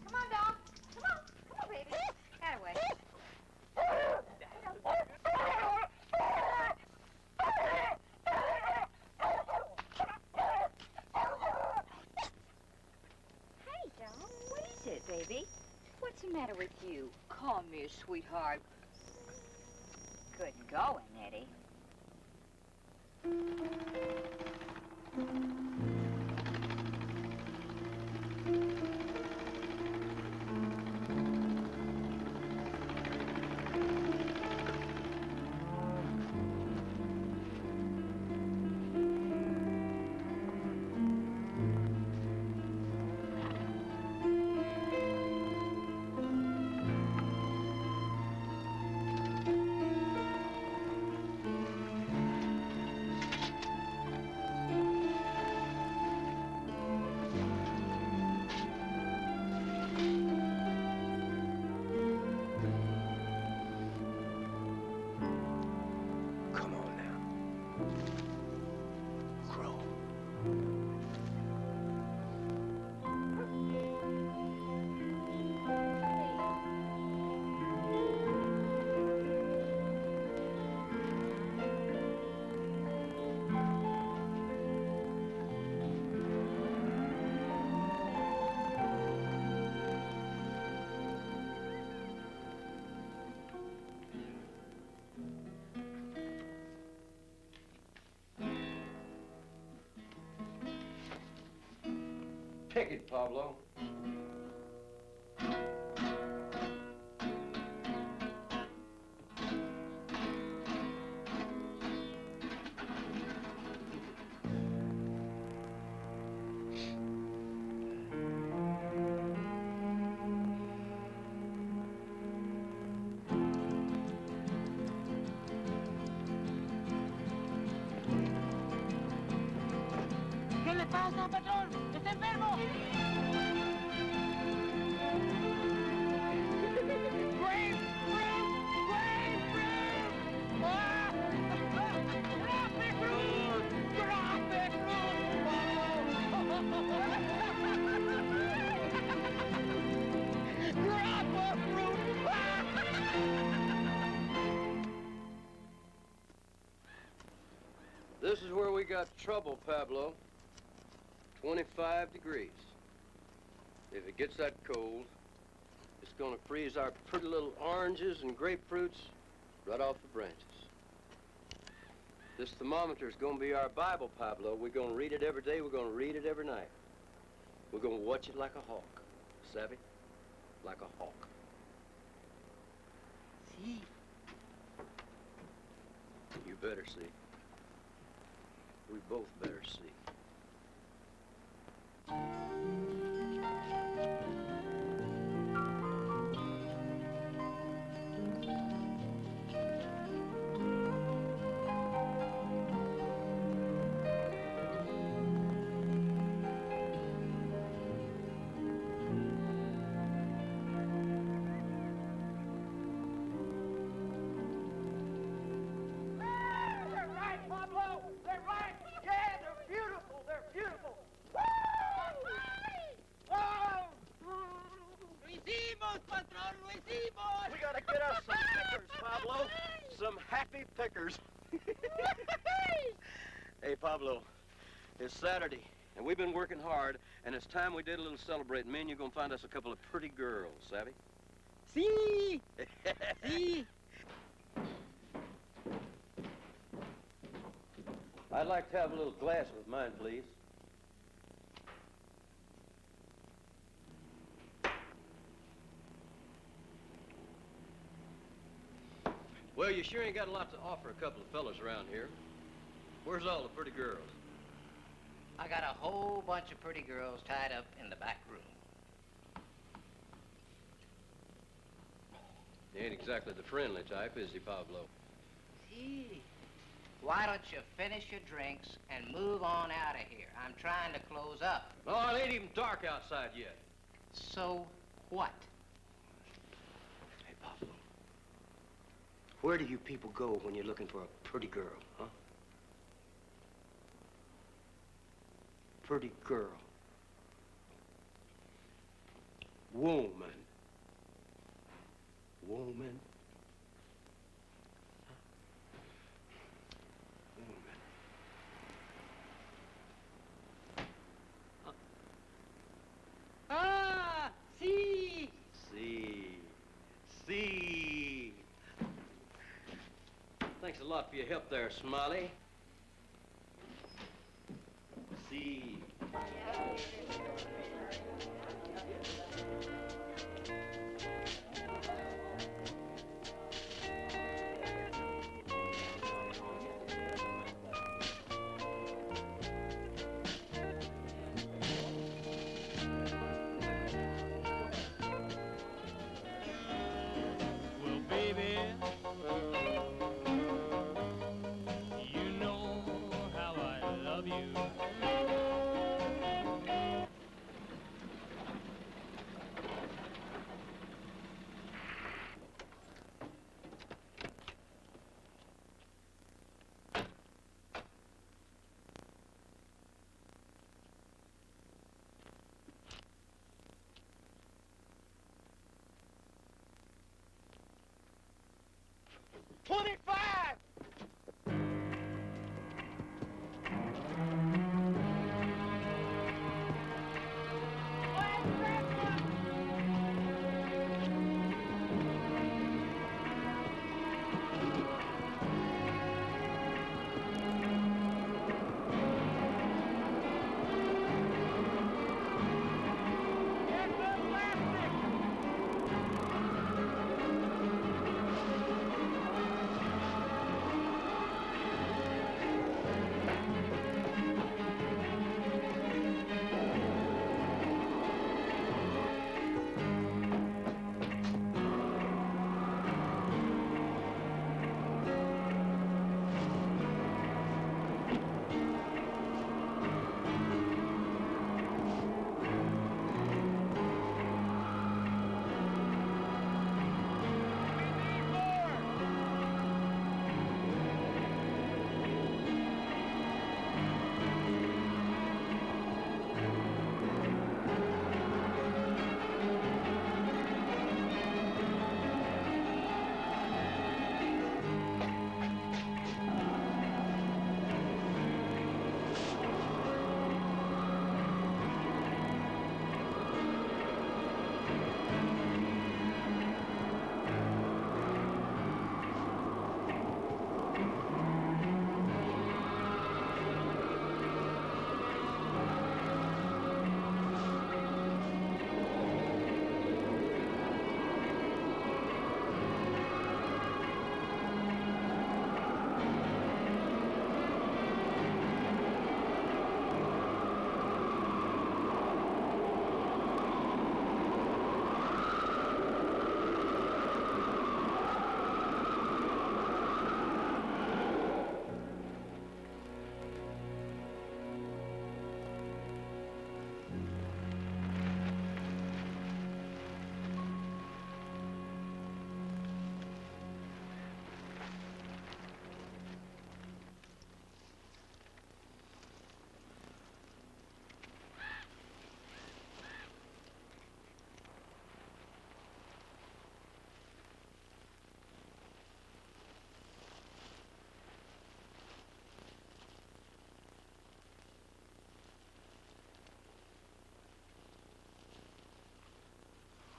M: Come on, dog. Come on. Come on, baby. That way. Hey, dog. What is it, baby? What's the matter with you? Call me a sweetheart. Good going, Eddie.
A: Take it, Pablo.
C: ¿Qué le pasa, patrón? ¡Está enfermo!
A: This is where we got trouble, Pablo. 25 degrees. If it gets that cold, it's gonna freeze our pretty little oranges and grapefruits right off the branches. This thermometer's gonna be our Bible, Pablo. We're gonna read it every day, we're gonna read it every night. We're gonna watch it like a hawk, savvy? Like a hawk.
C: See?
A: You better see. We both better see.
C: They're right, Pablo! They're right! Yeah, they're beautiful! They're beautiful! Woo! Whoa!
B: Lo hicimos, patrón, lo hicimos!
A: We gotta get us some pickers, Pablo. Some happy pickers. Hey, Pablo, it's Saturday, and we've been working hard, and it's time we did a little celebrating. Me and you gonna find us a couple of pretty girls, savvy?
C: See? See?
A: I'd like to have a little glass with mine, please. Well, you sure ain't got a lot to offer a couple of fellas around here. Where's all the pretty girls?
N: I got a whole bunch of pretty girls tied up in the back room.
A: He ain't exactly the friendly type, is he, Pablo?
N: Gee, why don't you finish your drinks and move on out of here? I'm trying to close up.
A: Oh, it ain't even dark outside yet.
N: So what?
A: Hey, Pablo. Where do you people go when you're looking for a pretty girl, huh? Pretty girl. Woman. Woman.
C: Ah! See?
A: See. Thanks a lot for your help there, Smiley. See.
O: Well, baby, you know how I love you.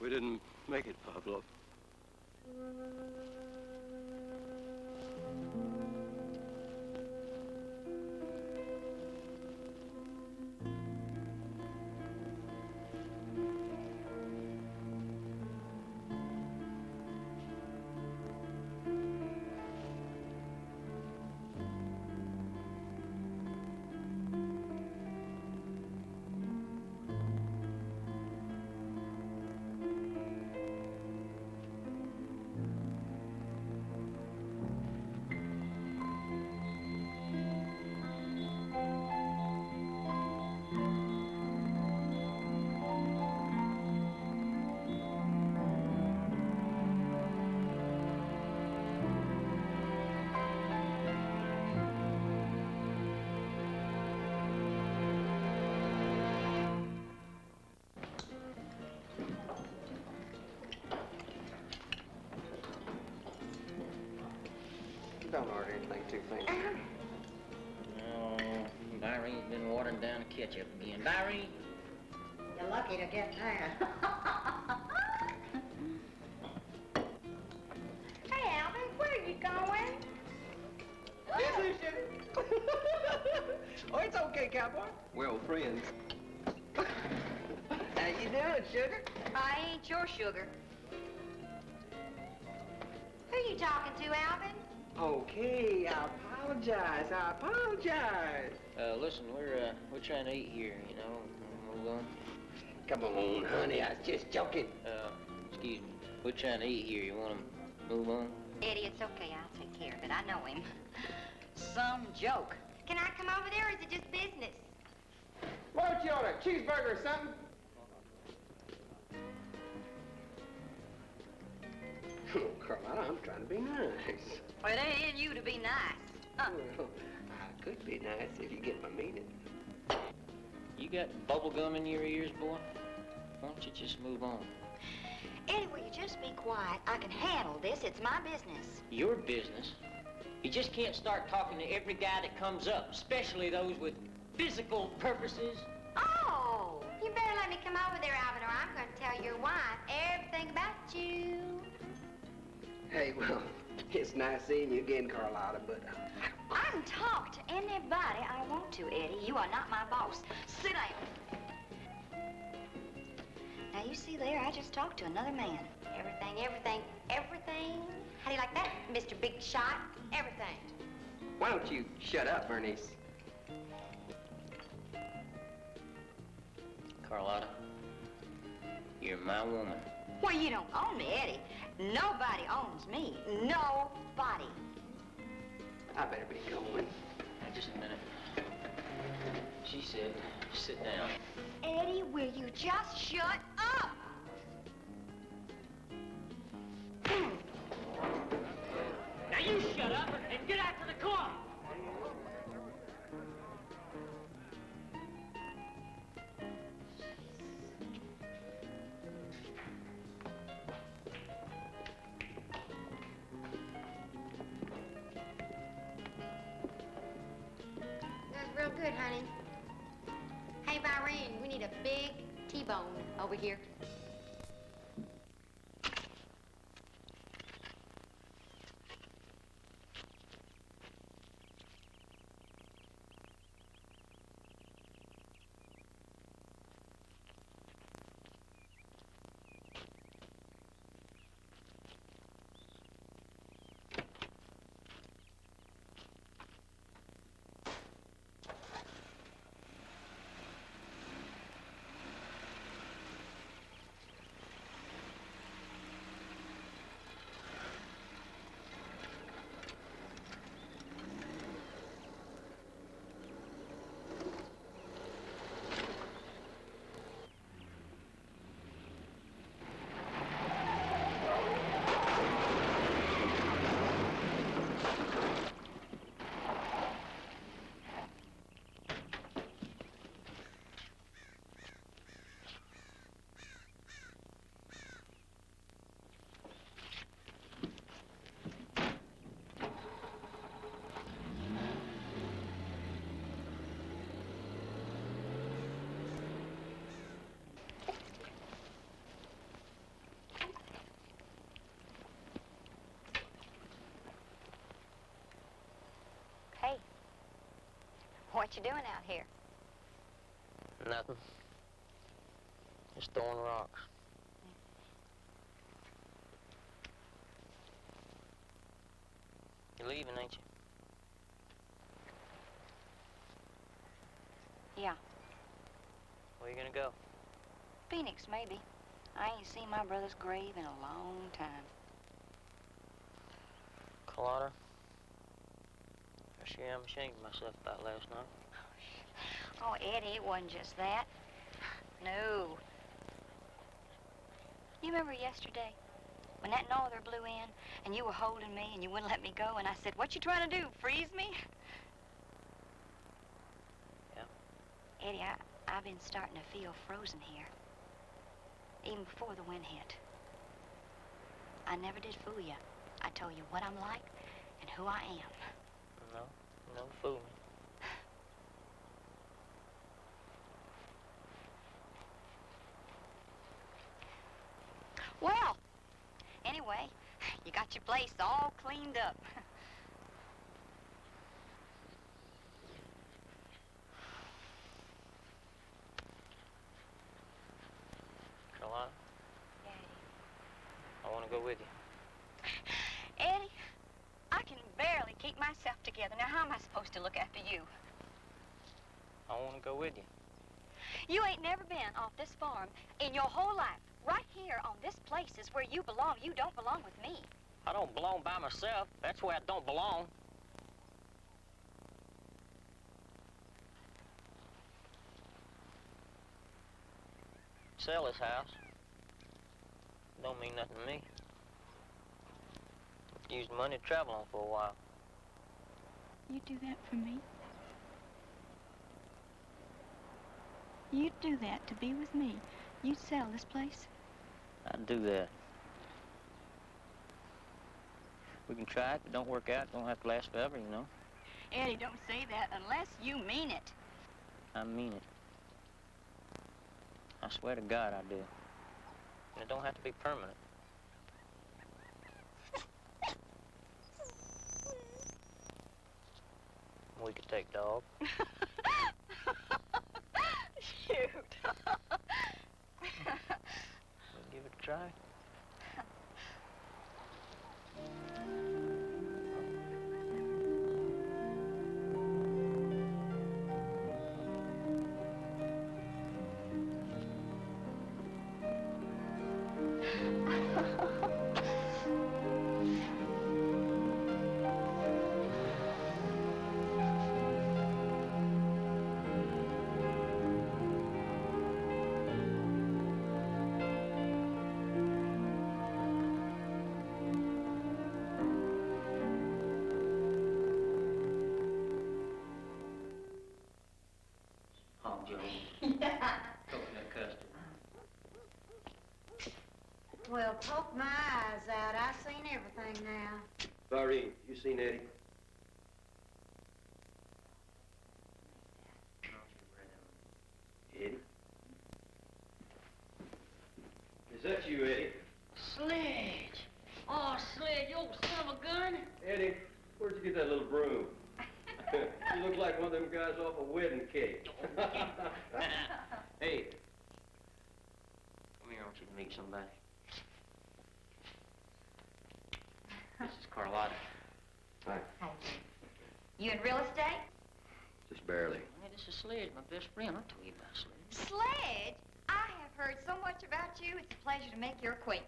A: We didn't make it, Pablo.
H: Don't order anything too fancy.
D: No, Byron's been watering down the ketchup again. Byron?
M: You're lucky to get that.
F: Hey, Alvin, where are you going?
H: Yes, sir, sugar. Oh, it's okay, cowboy. We're old friends. How you doing, sugar?
M: I ain't your sugar.
F: Who you talking to, Alvin?
H: Okay, I apologize.
D: Listen, we're trying to eat here, you know. Move on.
H: Come on, honey, I was just joking.
D: Excuse me. We're trying to eat here. You want to move on?
M: Eddie, it's okay. I'll take care of it. I know him. Some joke.
F: Can I come over there, or is it just business?
H: Why don't you order a cheeseburger or something? Oh, Carlotta, I'm trying to be nice.
M: Well, it ain't in you to be nice.
H: Well, I could be nice if you get my meaning.
D: You got bubble gum in your ears, boy? Why don't you just move on?
M: Eddie, will you just be quiet? I can handle this. It's my business.
D: Your business? You just can't start talking to every guy that comes up, especially those with physical purposes.
F: Oh, you better let me come over there, Alvin, or I'm going to tell your wife everything about you.
H: Hey, well, it's nice seeing you again, Carlotta, but...
M: I can talk to anybody I want to, Eddie. You are not my boss. Sit down. Now, you see there, I just talked to another man.
F: Everything. How do you like that, Mr. Big Shot? Everything.
H: Why don't you shut up, Bernice?
D: Carlotta, you're my woman.
M: Well, you don't own me, Eddie. Nobody owns me. Nobody.
H: I better be going.
D: Now, just a minute. She said, sit down.
M: Eddie, will you just shut up?
D: Now you shut up and get after the car.
F: That's real good, honey. Hey, Byron, we need a big T-bone over here.
M: What you doing out here?
D: Nothing. Just throwing rocks. You're leaving, ain't you?
M: Yeah.
D: Where you gonna go?
M: Phoenix, maybe. I ain't seen my brother's grave in a long time.
D: Carlotta? I sure am ashamed of myself about last night.
M: Oh, Eddie, it wasn't just that. No. You remember yesterday when that norther blew in and you were holding me and you wouldn't let me go and I said, what you trying to do, freeze me?
D: Yeah.
M: Eddie, I've been starting to feel frozen here. Even before the wind hit. I never did fool you. I told you what I'm like and who I am.
D: No, no fool me.
M: Well, anyway, you got your place all cleaned up.
D: Carlotta?
M: Daddy.
D: I want to go with you.
M: Eddie, I can barely keep myself together. Now, how am I supposed to look after you?
D: I want to go with you.
M: You ain't never been off this farm in your whole life. Right here on this place is where you belong. You don't belong with me.
D: I don't belong by myself. That's where I don't belong. Sell this house. Don't mean nothing to me. Use money to travel on for a while.
P: You'd do that for me? You'd do that to be with me? You'd sell this place?
D: I'd do that. We can try it. If it don't work out, it don't have to last forever, you know.
M: Eddie, don't say that unless you mean it.
D: I mean it. I swear to God I do. And it don't have to be permanent. We could take Dog.
M: Shoot.
D: We'll give it a try.
Q: Well, poke my eyes out. I've seen everything now.
A: Irene, you seen Eddie? Eddie? Is that you, Eddie?
C: Sledge! Oh, Sledge, you old son of a gun!
A: Eddie, where'd you get that little broom? You look like one of them guys off a wedding cake.
D: Hey. Come here, I want you to meet somebody. This is Carlotta.
A: Hi.
M: Hi. You in real estate?
A: Just barely.
D: Hey, this is Sledge, my best friend. I'll tell you about Sledge.
M: Sledge? I have heard so much about you. It's a pleasure to make your acquaintance.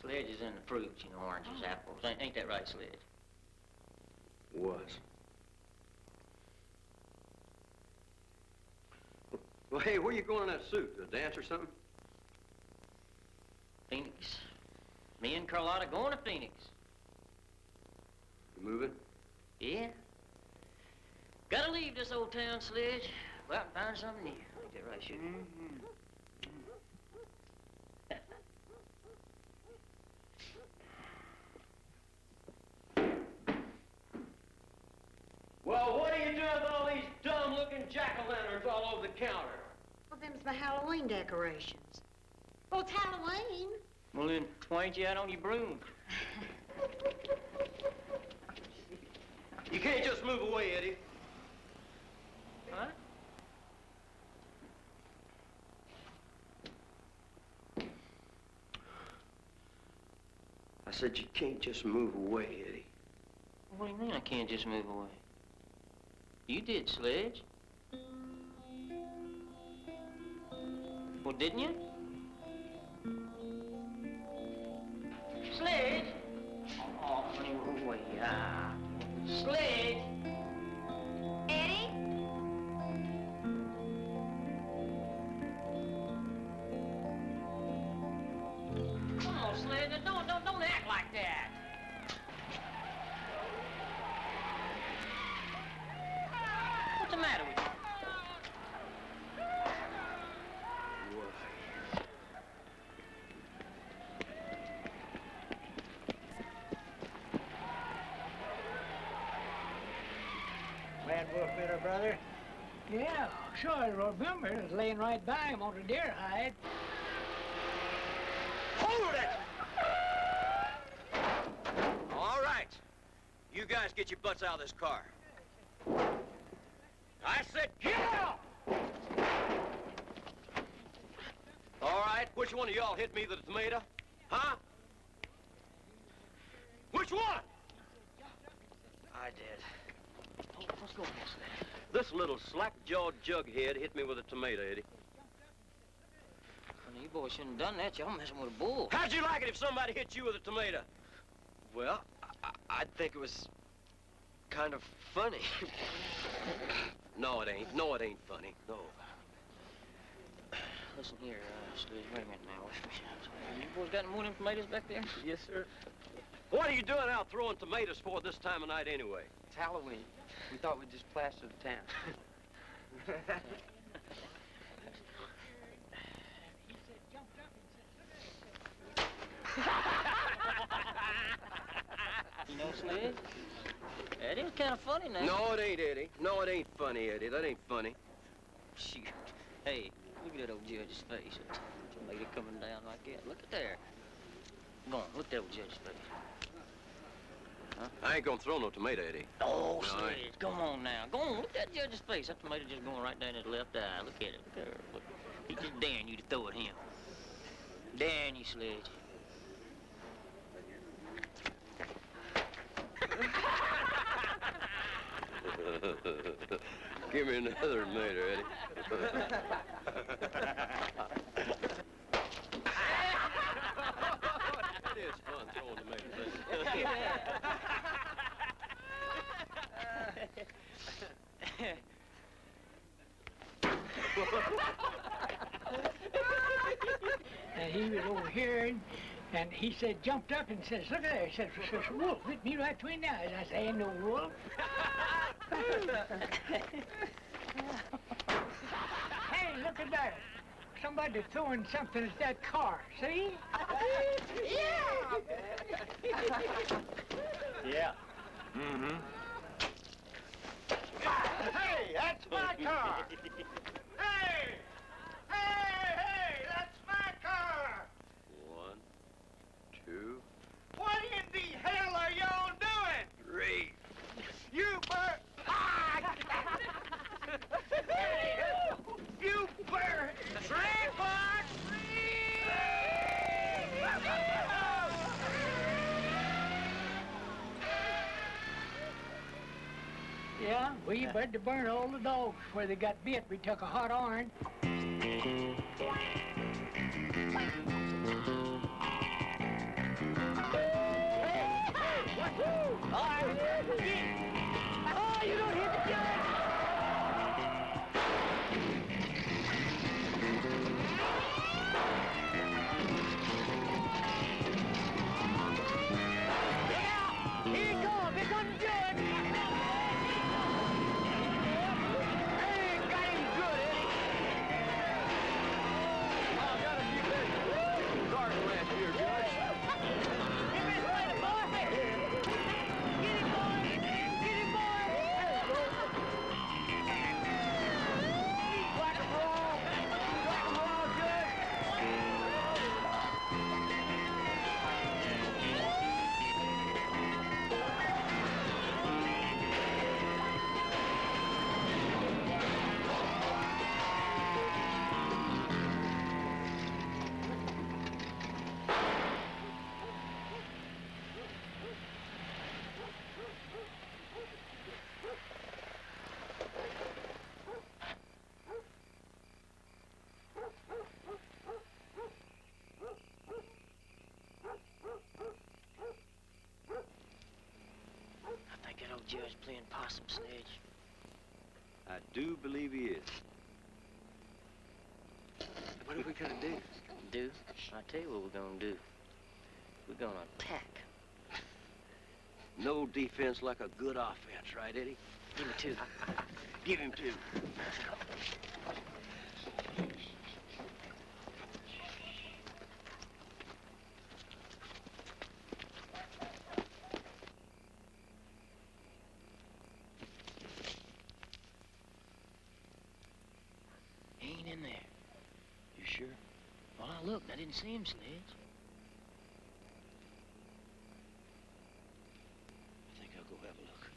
D: Sledge is in the fruits, you know, oranges, apples. Ain't that right, Sledge?
A: Was. Well, hey, where you going in that suit? To a dance or something?
D: Phoenix. Me and Carlotta going to Phoenix.
A: You moving?
D: Yeah. Gotta leave this old town, Sledge. Go out and find something new. Ain't that right, Sugar?
B: Well, what are you doing with all these dumb-looking jack-o'-lanterns all over the counter?
Q: Well, them's my Halloween decorations. Well, it's Halloween.
D: Well, then, why ain't you out on your broom?
A: You can't just move away, Eddie. said you can't just move away, Eddie.
D: What do you mean I can't just move away? You did, Sledge. Well, didn't you? Sledge? Oh, honey, move away. Sledge?
F: Eddie?
D: Come on, Sledge. Don't act like that. What's the matter with you?
K: Mad Wolf bit her brother? Yeah, sure, I remember. It was laying right by him on the deer hide.
B: Hold it! All right. You guys get your butts out of this car. I said get out! All right, which one of y'all hit me with a tomato? Huh? Which one?
A: I did.
D: Hey, what's going on, Sledge?
B: This little slack-jawed jughead hit me with a tomato, Eddie.
D: Honey, you boys shouldn't have done that. Y'all messing with a bull.
B: How'd you like it if somebody hit you with a tomato?
A: Well, I think it was kind of funny.
B: No, it ain't. No, it ain't funny. No.
D: Listen here, Sledge, wait a minute now. You boys got any more than tomatoes back there?
A: Yes, sir.
B: What are you doing out throwing tomatoes for this time of night anyway?
A: It's Halloween. We thought we'd just plaster the town.
D: You know, Sledge? That is kind of funny now.
B: No, it ain't, Eddie. No, it ain't funny, Eddie. That ain't funny.
D: Shoot. Hey, look at that old judge's face. A lady coming down like that. Look at there. Go on, look at that old judge's face. Huh?
B: I ain't gonna throw no tomato, Eddie.
D: Oh,
B: No,
D: Sledge, come on now. Go on, look at that judge's face. That tomato just going right down his left eye. Look at it. Look at her. Look. He just daring you to throw at him. Daring you, Sledge.
B: Give me another tomato, Eddie. It is fun throwing tomatoes, isn't it?
K: And he was over here, and he said, jumped up and says, look at there. He says, wolf, hit me right between the eyes. I said, ain't no wolf. Hey, look at that. Somebody throwing something at that car, see?
C: Yeah!
K: Yeah.
E: Mm-hmm. Hey, that's my car! Hey! Hey, that's my car!
B: 1, 2,
E: What in the hell are y'all doing?
B: 3.
E: You bird... You bird... 3, 4, 3!
K: Yeah, we better burn all the dogs where they got bit. We took a hot iron.
C: Oh, you don't hit the judge! Yeah! Here he comes! Here comes the judge! Hey, got him good, Eddie!
B: I got a few big garden last year, Judge.
C: Get this way, boy! Get him, boy! Get him, boy! Whack 'em raw! Whack 'em raw, Judge!
D: Judge playing possum, Sledge.
A: I do believe he is.
K: What are we gonna do?
D: Do? I'll tell you what we're gonna do. We're gonna attack.
A: No defense like a good offense, right, Eddie?
D: Give me two.
A: Give him two.
D: He ain't in there. You sure? Well, I looked. I didn't see him, Sledge.
A: I think I'll go have a look.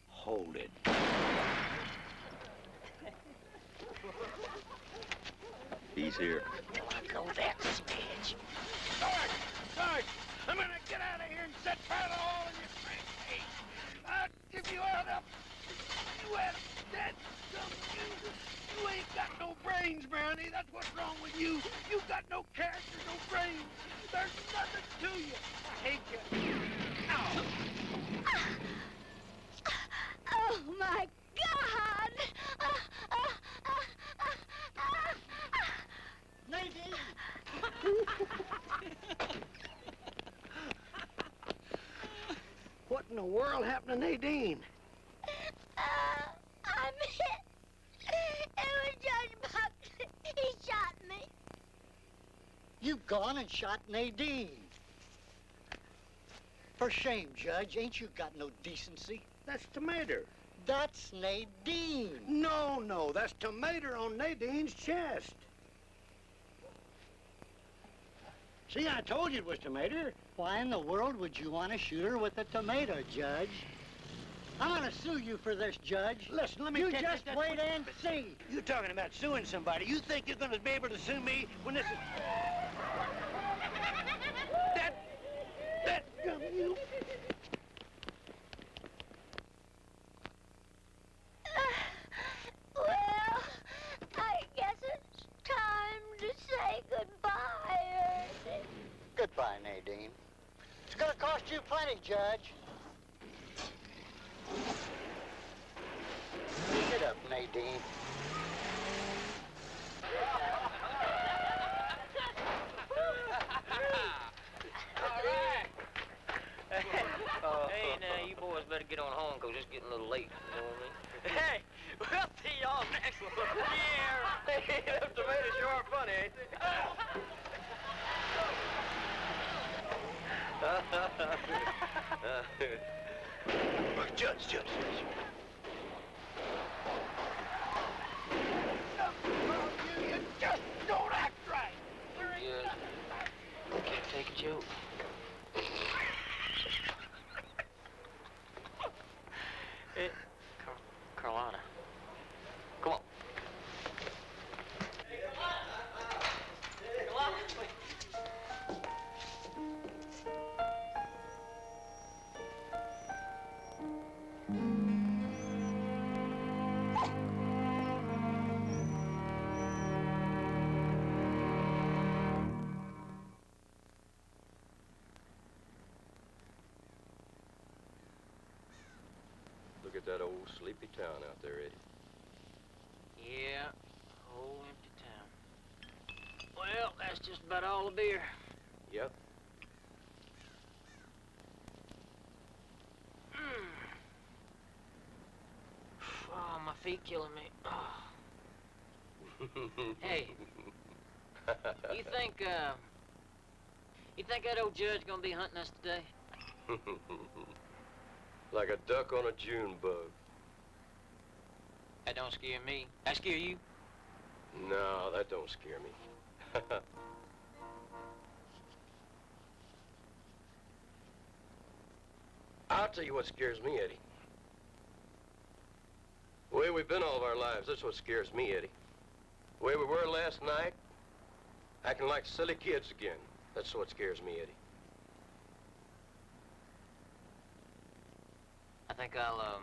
A: Hold it. He's here.
D: I know that, Sledge.
K: Sarge! I'm gonna get out of here and set fire to all of your face. I'll give you all up. You had dead some you ain't got no brains, Brownie. That's what's wrong with you. You got no character, no brains. There's nothing to you. I hate you. Ow.
G: Oh, my God!
K: Nadine! What in the world happened to Nadine?
G: I'm hit. It was Judge Buckley. He shot me.
K: You've gone and shot Nadine. For shame, Judge. Ain't you got no decency? That's Tomato. That's Nadine. No, that's Tomato on Nadine's chest. See, I told you it was Tomato. Why in the world would you want to shoot her with a tomato, Judge? I'm gonna sue you for this, Judge. Listen, let me
R: You
K: take
R: just
K: this-
R: wait and see.
K: You talking about suing somebody. You think you're gonna be able to sue me when this is... That gum, you...
G: Well, I guess it's time to say goodbye, Ernie.
K: Goodbye, Nadine. It's gonna cost you plenty, Judge. Get up, Nadine.
D: Hey, now, you boys better get on home, because it's getting a little late, you know what I mean? Hey, we'll see y'all next one. Yeah. Hey, them tomatoes sure are funny, ain't they?
K: Judge. You just don't act right.
D: Yeah. Can't take a joke. Hey, Carolina. Come on.
A: Look at that old sleepy town out there, Eddie.
D: Yeah, whole empty town. Well, that's just about all the beer.
A: Yep.
D: Oh, my feet killing me. Oh. Hey, you think that old judge gonna be hunting us today?
A: Like a duck on a June bug.
D: That don't scare me. That scare you?
A: No, that don't scare me. I'll tell you what scares me, Eddie. The way we've been all of our lives, that's what scares me, Eddie. The way we were last night, acting like silly kids again. That's what scares me, Eddie.
D: I think I'll,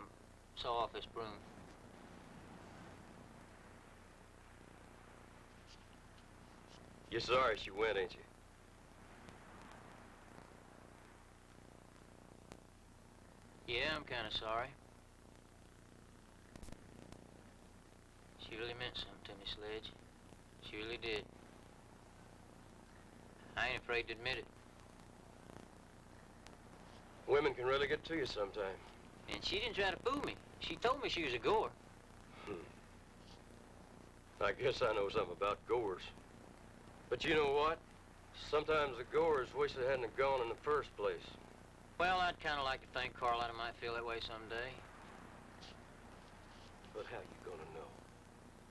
D: saw off this broom.
A: You're sorry she went, ain't you?
D: Yeah, I'm kind of sorry. She really meant something to me, Sledge. She really did. I ain't afraid to admit it.
A: Women can really get to you sometime.
D: And she didn't try to fool me. She told me she was a goer.
A: I guess I know something about goers. But you know what? Sometimes the goers wish they hadn't gone in the first place.
D: Well, I'd kind of like to think Carlotta might feel that way someday.
A: But how you gonna know?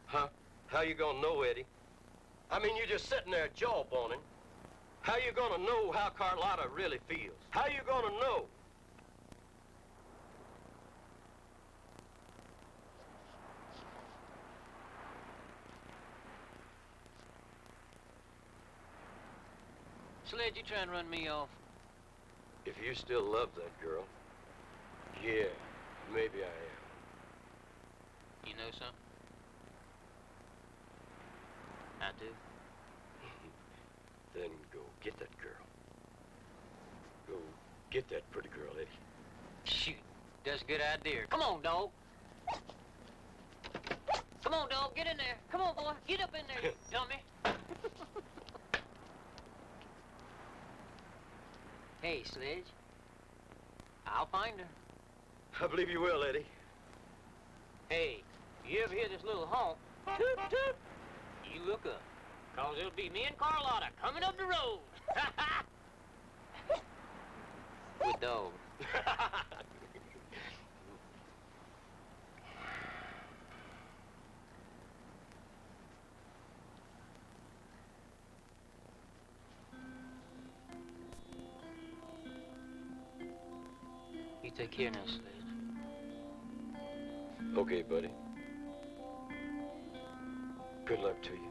A: Huh? How you gonna know, Eddie? I mean, you're just sitting there jawboning. How you gonna know how Carlotta really feels? How you gonna know?
D: Sledge, you trying to run me off?
A: If you still love that girl, yeah, maybe I am.
D: You know something? I do.
A: Then go get that girl. Go get that pretty girl, Eddie.
D: Shoot, that's a good idea. Come on, dog. Come on, dog, get in there. Come on, boy, get up in there, you dummy. Hey, Sledge. I'll find her.
A: I believe you will, Eddie.
D: Hey, you ever hear this little honk? Toot, toot. You look up, 'cause it'll be me and Carlotta coming up the road. Good dog. You take care now, Sledge.
A: Okay, buddy. Good luck to you.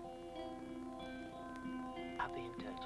D: I'll be in touch.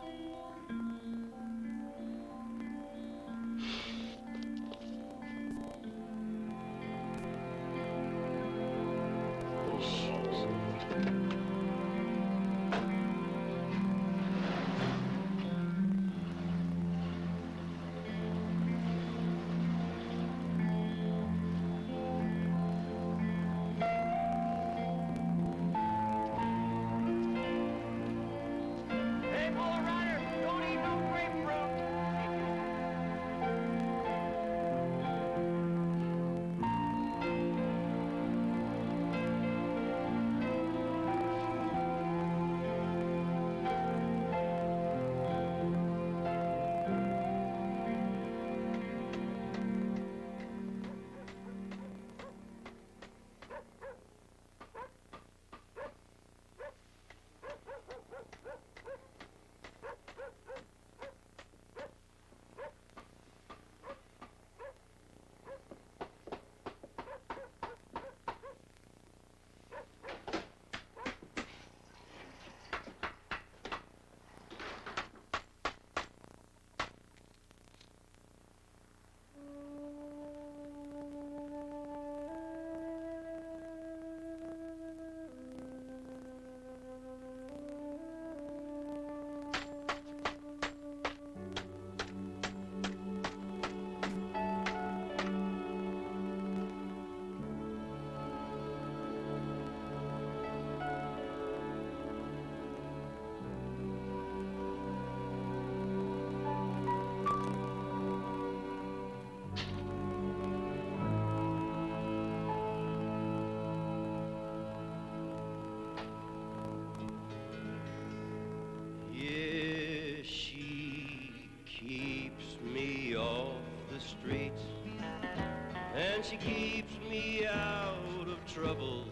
B: She keeps me out of trouble.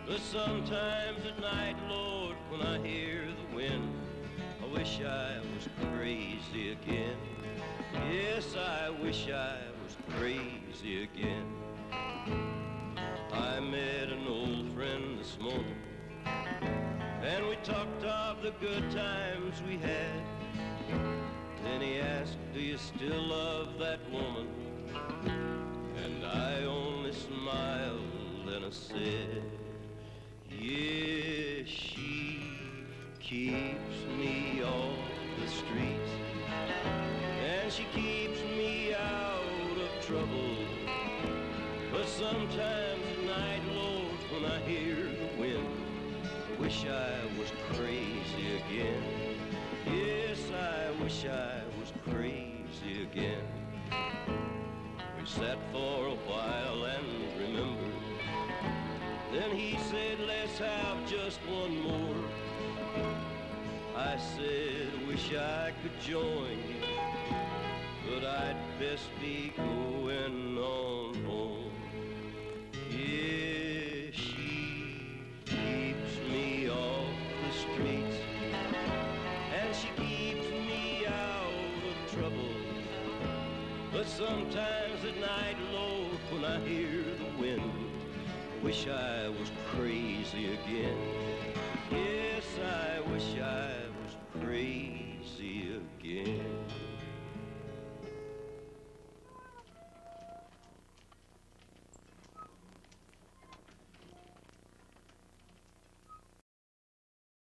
B: But sometimes at night, Lord, when I hear the wind, I wish I was crazy again. Yes, I wish I was crazy again. I met an old friend this morning, and we talked of the good times we had. Then he asked, do you still love that woman? And I only smiled and I said, yes, she keeps me off the streets, and she keeps me out of trouble. But sometimes at night, Lord, when I hear the wind, I wish I was crazy again. Yes, I wish I was crazy again. We sat for a while and remembered. Then he said, let's have just one more. I said, wish I could join you, but I'd best be going on home. Yeah, she keeps me off the streets, and she keeps me out of trouble. But sometimes at night, Lord, when I hear the wind, I wish I was crazy again.